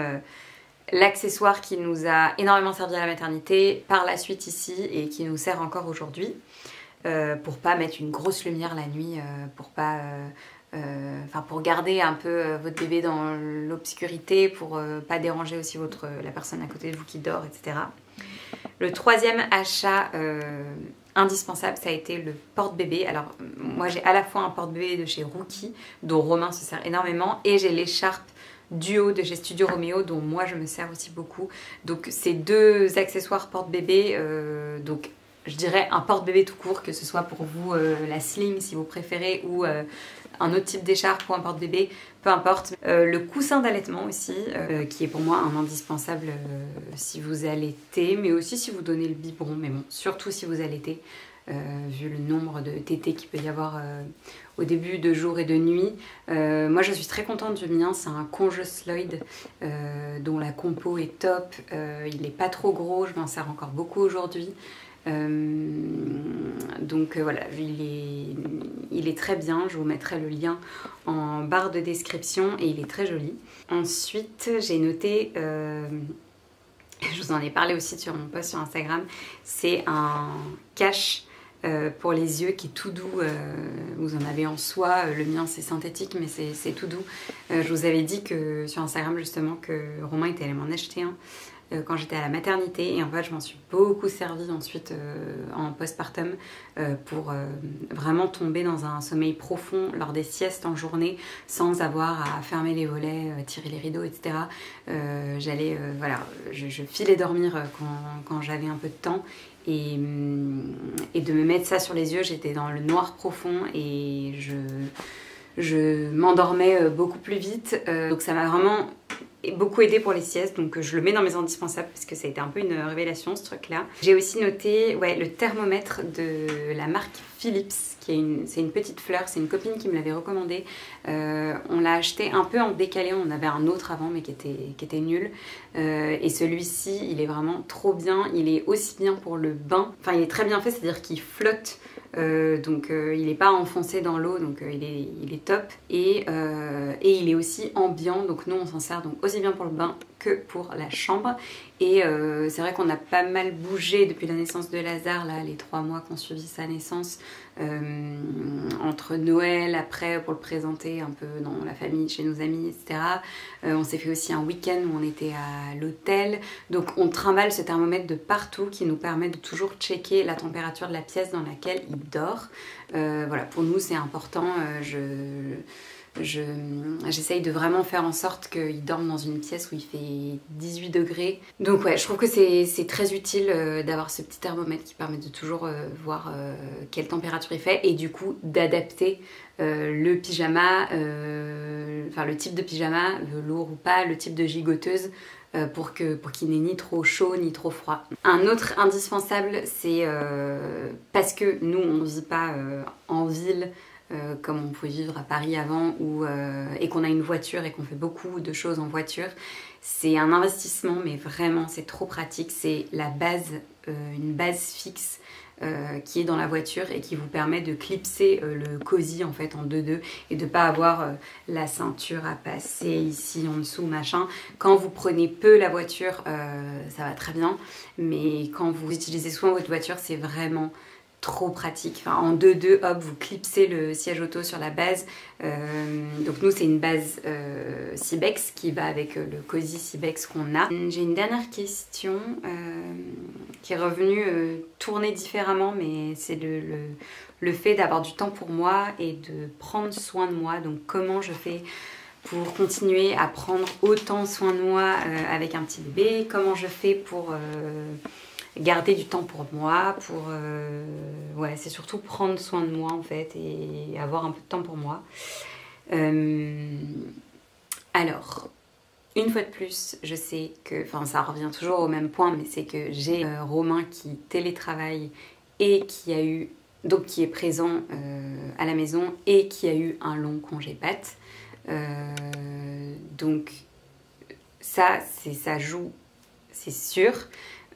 l'accessoire qui nous a énormément servi à la maternité, par la suite ici, et qui nous sert encore aujourd'hui, pour pas mettre une grosse lumière la nuit, pour garder un peu votre bébé dans l'obscurité, pour pas déranger aussi la personne à côté de vous qui dort, etc. Le troisième achat indispensable, ça a été le porte-bébé. Alors moi j'ai à la fois un porte-bébé de chez Rookie, dont Romain se sert énormément, et j'ai l'écharpe Duo de chez Studio Romeo, dont moi je me sers aussi beaucoup. Donc ces deux accessoires porte-bébé, donc je dirais un porte-bébé tout court, que ce soit pour vous la sling si vous préférez, ou un autre type d'écharpe ou un porte-bébé, peu importe. Le coussin d'allaitement aussi, qui est pour moi un indispensable si vous allaitez, mais aussi si vous donnez le biberon, mais bon, surtout si vous allaitez, vu le nombre de tétés qu'il peut y avoir au début de jour et de nuit. Moi je suis très contente du mien, c'est un Conscious Lloyd dont la compo est top, il n'est pas trop gros, je m'en sers encore beaucoup aujourd'hui. Donc voilà, il est très bien, je vous mettrai le lien en barre de description et il est très joli. Ensuite j'ai noté, je vous en ai parlé aussi sur mon post sur Instagram, c'est un cache pour les yeux qui est tout doux. Vous en avez en soie, le mien c'est synthétique mais c'est tout doux. Je vous avais dit que sur Instagram justement que Romain était allé m'en acheter un quand j'étais à la maternité, et en fait je m'en suis beaucoup servie ensuite en postpartum pour vraiment tomber dans un sommeil profond lors des siestes en journée sans avoir à fermer les volets, tirer les rideaux, etc. Voilà, je filais dormir quand j'avais un peu de temps, et de me mettre ça sur les yeux, j'étais dans le noir profond et je m'endormais beaucoup plus vite, donc ça m'a vraiment beaucoup aidé pour les siestes, donc je le mets dans mes indispensables parce que ça a été un peu une révélation ce truc là. J'ai aussi noté le thermomètre de la marque Philips, c'est une petite fleur, c'est une copine qui me l'avait recommandé. On l'a acheté un peu en décalé, on en avait un autre avant mais qui était nul, et celui-ci il est vraiment trop bien, il est aussi bien pour le bain, enfin il est très bien fait, c'est à dire qu'il flotte. Donc il n'est pas enfoncé dans l'eau, donc il est top, et il est aussi ambiant, donc nous on s'en sert donc aussi bien pour le bain que pour la chambre. Et c'est vrai qu'on a pas mal bougé depuis la naissance de Lazare, là, les 3 mois qui ont suivi sa naissance, entre Noël, après pour le présenter un peu dans la famille, chez nos amis, etc. On s'est fait aussi un week-end où on était à l'hôtel, donc on trimballe ce thermomètre de partout qui nous permet de toujours checker la température de la pièce dans laquelle il dort. Voilà, pour nous c'est important. j'essaye de vraiment faire en sorte qu'il dorme dans une pièce où il fait 18 degrés. Donc ouais, je trouve que c'est très utile d'avoir ce petit thermomètre qui permet de toujours voir quelle température il fait et du coup d'adapter le pyjama, enfin le type de pyjama, velours ou pas, le type de gigoteuse pour qu'il n'ait ni trop chaud ni trop froid. Un autre indispensable, c'est parce que nous on ne vit pas en ville comme on pouvait vivre à Paris avant et qu'on a une voiture et qu'on fait beaucoup de choses en voiture. C'est un investissement mais vraiment c'est trop pratique, c'est la base, une base fixe qui est dans la voiture et qui vous permet de clipser le cosy en fait en 2-2 et de pas avoir la ceinture à passer ici en dessous machin. Quand vous prenez peu la voiture ça va très bien, mais quand vous utilisez souvent votre voiture c'est vraiment trop pratique. Enfin, en 2-2, hop, vous clipsez le siège auto sur la base. Donc nous, c'est une base Cybex qui va avec le cosy Cybex qu'on a. J'ai une dernière question qui est revenue tourner différemment, mais c'est le fait d'avoir du temps pour moi et de prendre soin de moi. Donc comment je fais pour continuer à prendre autant soin de moi avec un petit bébé? Comment je fais pour garder du temps pour moi, ouais, c'est surtout prendre soin de moi en fait et avoir un peu de temps pour moi. Alors, une fois de plus, je sais que, enfin ça revient toujours au même point, mais c'est que j'ai Romain qui télétravaille et qui est présent à la maison et qui a eu un long congé patte. Donc ça joue, c'est sûr.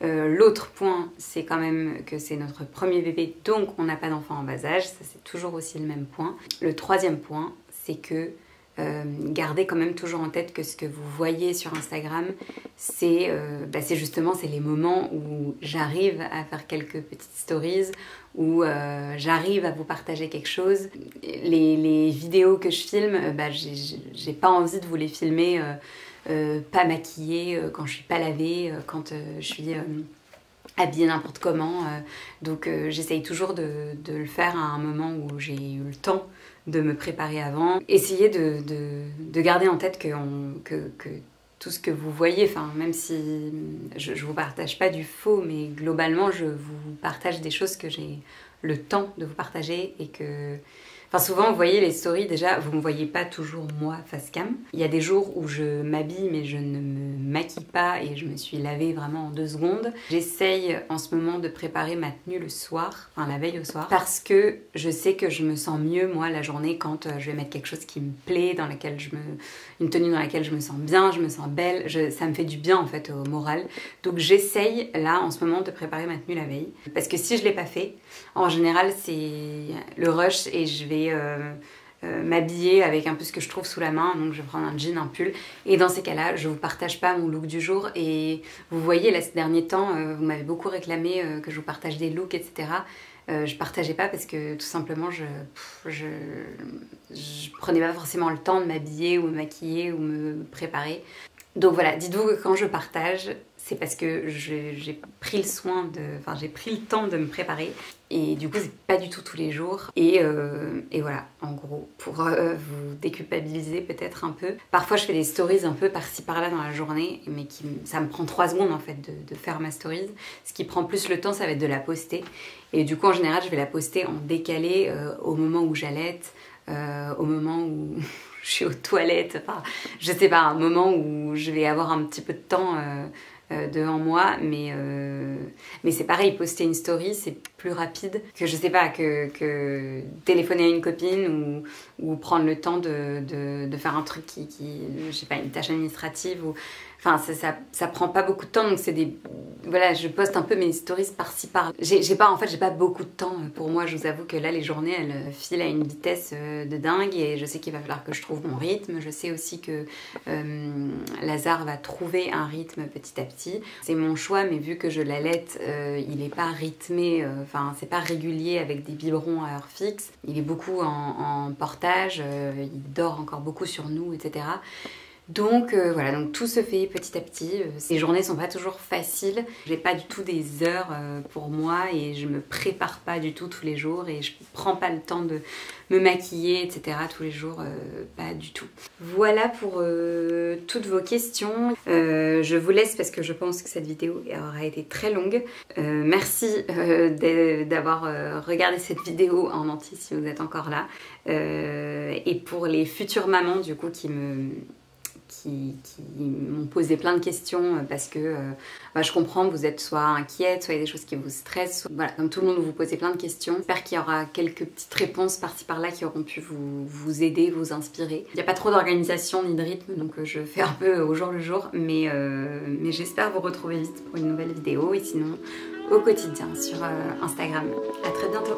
L'autre point, c'est quand même que c'est notre premier bébé, donc on n'a pas d'enfant en bas âge, ça c'est toujours aussi le même point. Le troisième point, c'est que gardez quand même toujours en tête que ce que vous voyez sur Instagram, c'est justement c'est les moments où j'arrive à faire quelques petites stories, où j'arrive à vous partager quelque chose. Les vidéos que je filme, j'ai pas envie de vous les filmer pas maquillée, quand je suis pas lavée, quand je suis habillée n'importe comment. Donc j'essaye toujours de le faire à un moment où j'ai eu le temps de me préparer avant. Essayez de garder en tête que tout ce que vous voyez, enfin même si je vous partage pas du faux, mais globalement je vous partage des choses que j'ai le temps de vous partager et que... Enfin souvent vous voyez les stories, déjà vous ne me voyez pas toujours moi face cam. Il y a des jours où je m'habille mais je ne me maquille pas et je me suis lavée vraiment en 2 secondes. J'essaye en ce moment de préparer ma tenue le soir, enfin la veille au soir, parce que je sais que je me sens mieux moi la journée quand je vais mettre quelque chose qui me plaît, une tenue dans laquelle je me sens bien, je me sens belle, ça me fait du bien en fait au moral. Donc j'essaye là en ce moment de préparer ma tenue la veille, parce que si je l'ai pas fait, en général c'est le rush et je vais m'habiller avec un peu ce que je trouve sous la main, donc je vais prendre un jean, un pull, et dans ces cas-là, je vous partage pas mon look du jour. Et vous voyez là ces derniers temps, vous m'avez beaucoup réclamé que je vous partage des looks, etc. Je partageais pas parce que tout simplement je prenais pas forcément le temps de m'habiller ou me maquiller ou me préparer. Donc voilà, dites-vous que quand je partage, c'est parce que j'ai pris le temps de me préparer. Et du coup, c'est pas du tout tous les jours. Et voilà, en gros, pour vous déculpabiliser peut-être un peu. Parfois, je fais des stories un peu par-ci par-là dans la journée, mais ça me prend 3 secondes en fait de faire ma stories. Ce qui prend plus le temps, ça va être de la poster. Et du coup, en général, je vais la poster en décalé au moment où j'allaite, au moment où je suis aux toilettes. Enfin, je sais pas, un moment où je vais avoir un petit peu de temps devant moi, mais c'est pareil, poster une story c'est plus rapide que je sais pas que téléphoner à une copine ou prendre le temps de faire un truc qui je sais pas, une tâche administrative ou enfin ça prend pas beaucoup de temps, donc c'est voilà, je poste un peu mes stories par-ci par-là. J'ai pas beaucoup de temps pour moi, je vous avoue que là les journées elles filent à une vitesse de dingue et je sais qu'il va falloir que je trouve mon rythme. Je sais aussi que Lazare va trouver un rythme petit à petit. C'est mon choix, mais vu que je l'allaite, il est pas rythmé, enfin c'est pas régulier avec des biberons à heure fixe. Il est beaucoup en portage, il dort encore beaucoup sur nous, etc. Donc voilà, donc tout se fait petit à petit. Ces journées sont pas toujours faciles. J'ai pas du tout des heures pour moi et je me prépare pas du tout tous les jours et je prends pas le temps de me maquiller, etc. tous les jours, pas du tout. Voilà pour toutes vos questions. Je vous laisse parce que je pense que cette vidéo aura été très longue. Merci d'avoir regardé cette vidéo en entier si vous êtes encore là. Et pour les futures mamans du coup qui m'ont posé plein de questions parce que je comprends, vous êtes soit inquiète, soit il y a des choses qui vous stressent, soit, voilà, comme tout le monde vous posez plein de questions. J'espère qu'il y aura quelques petites réponses par-ci par-là qui auront pu vous aider, vous inspirer. Il n'y a pas trop d'organisation ni de rythme, donc je fais un peu au jour le jour, mais j'espère vous retrouver vite pour une nouvelle vidéo et sinon au quotidien sur Instagram. À très bientôt.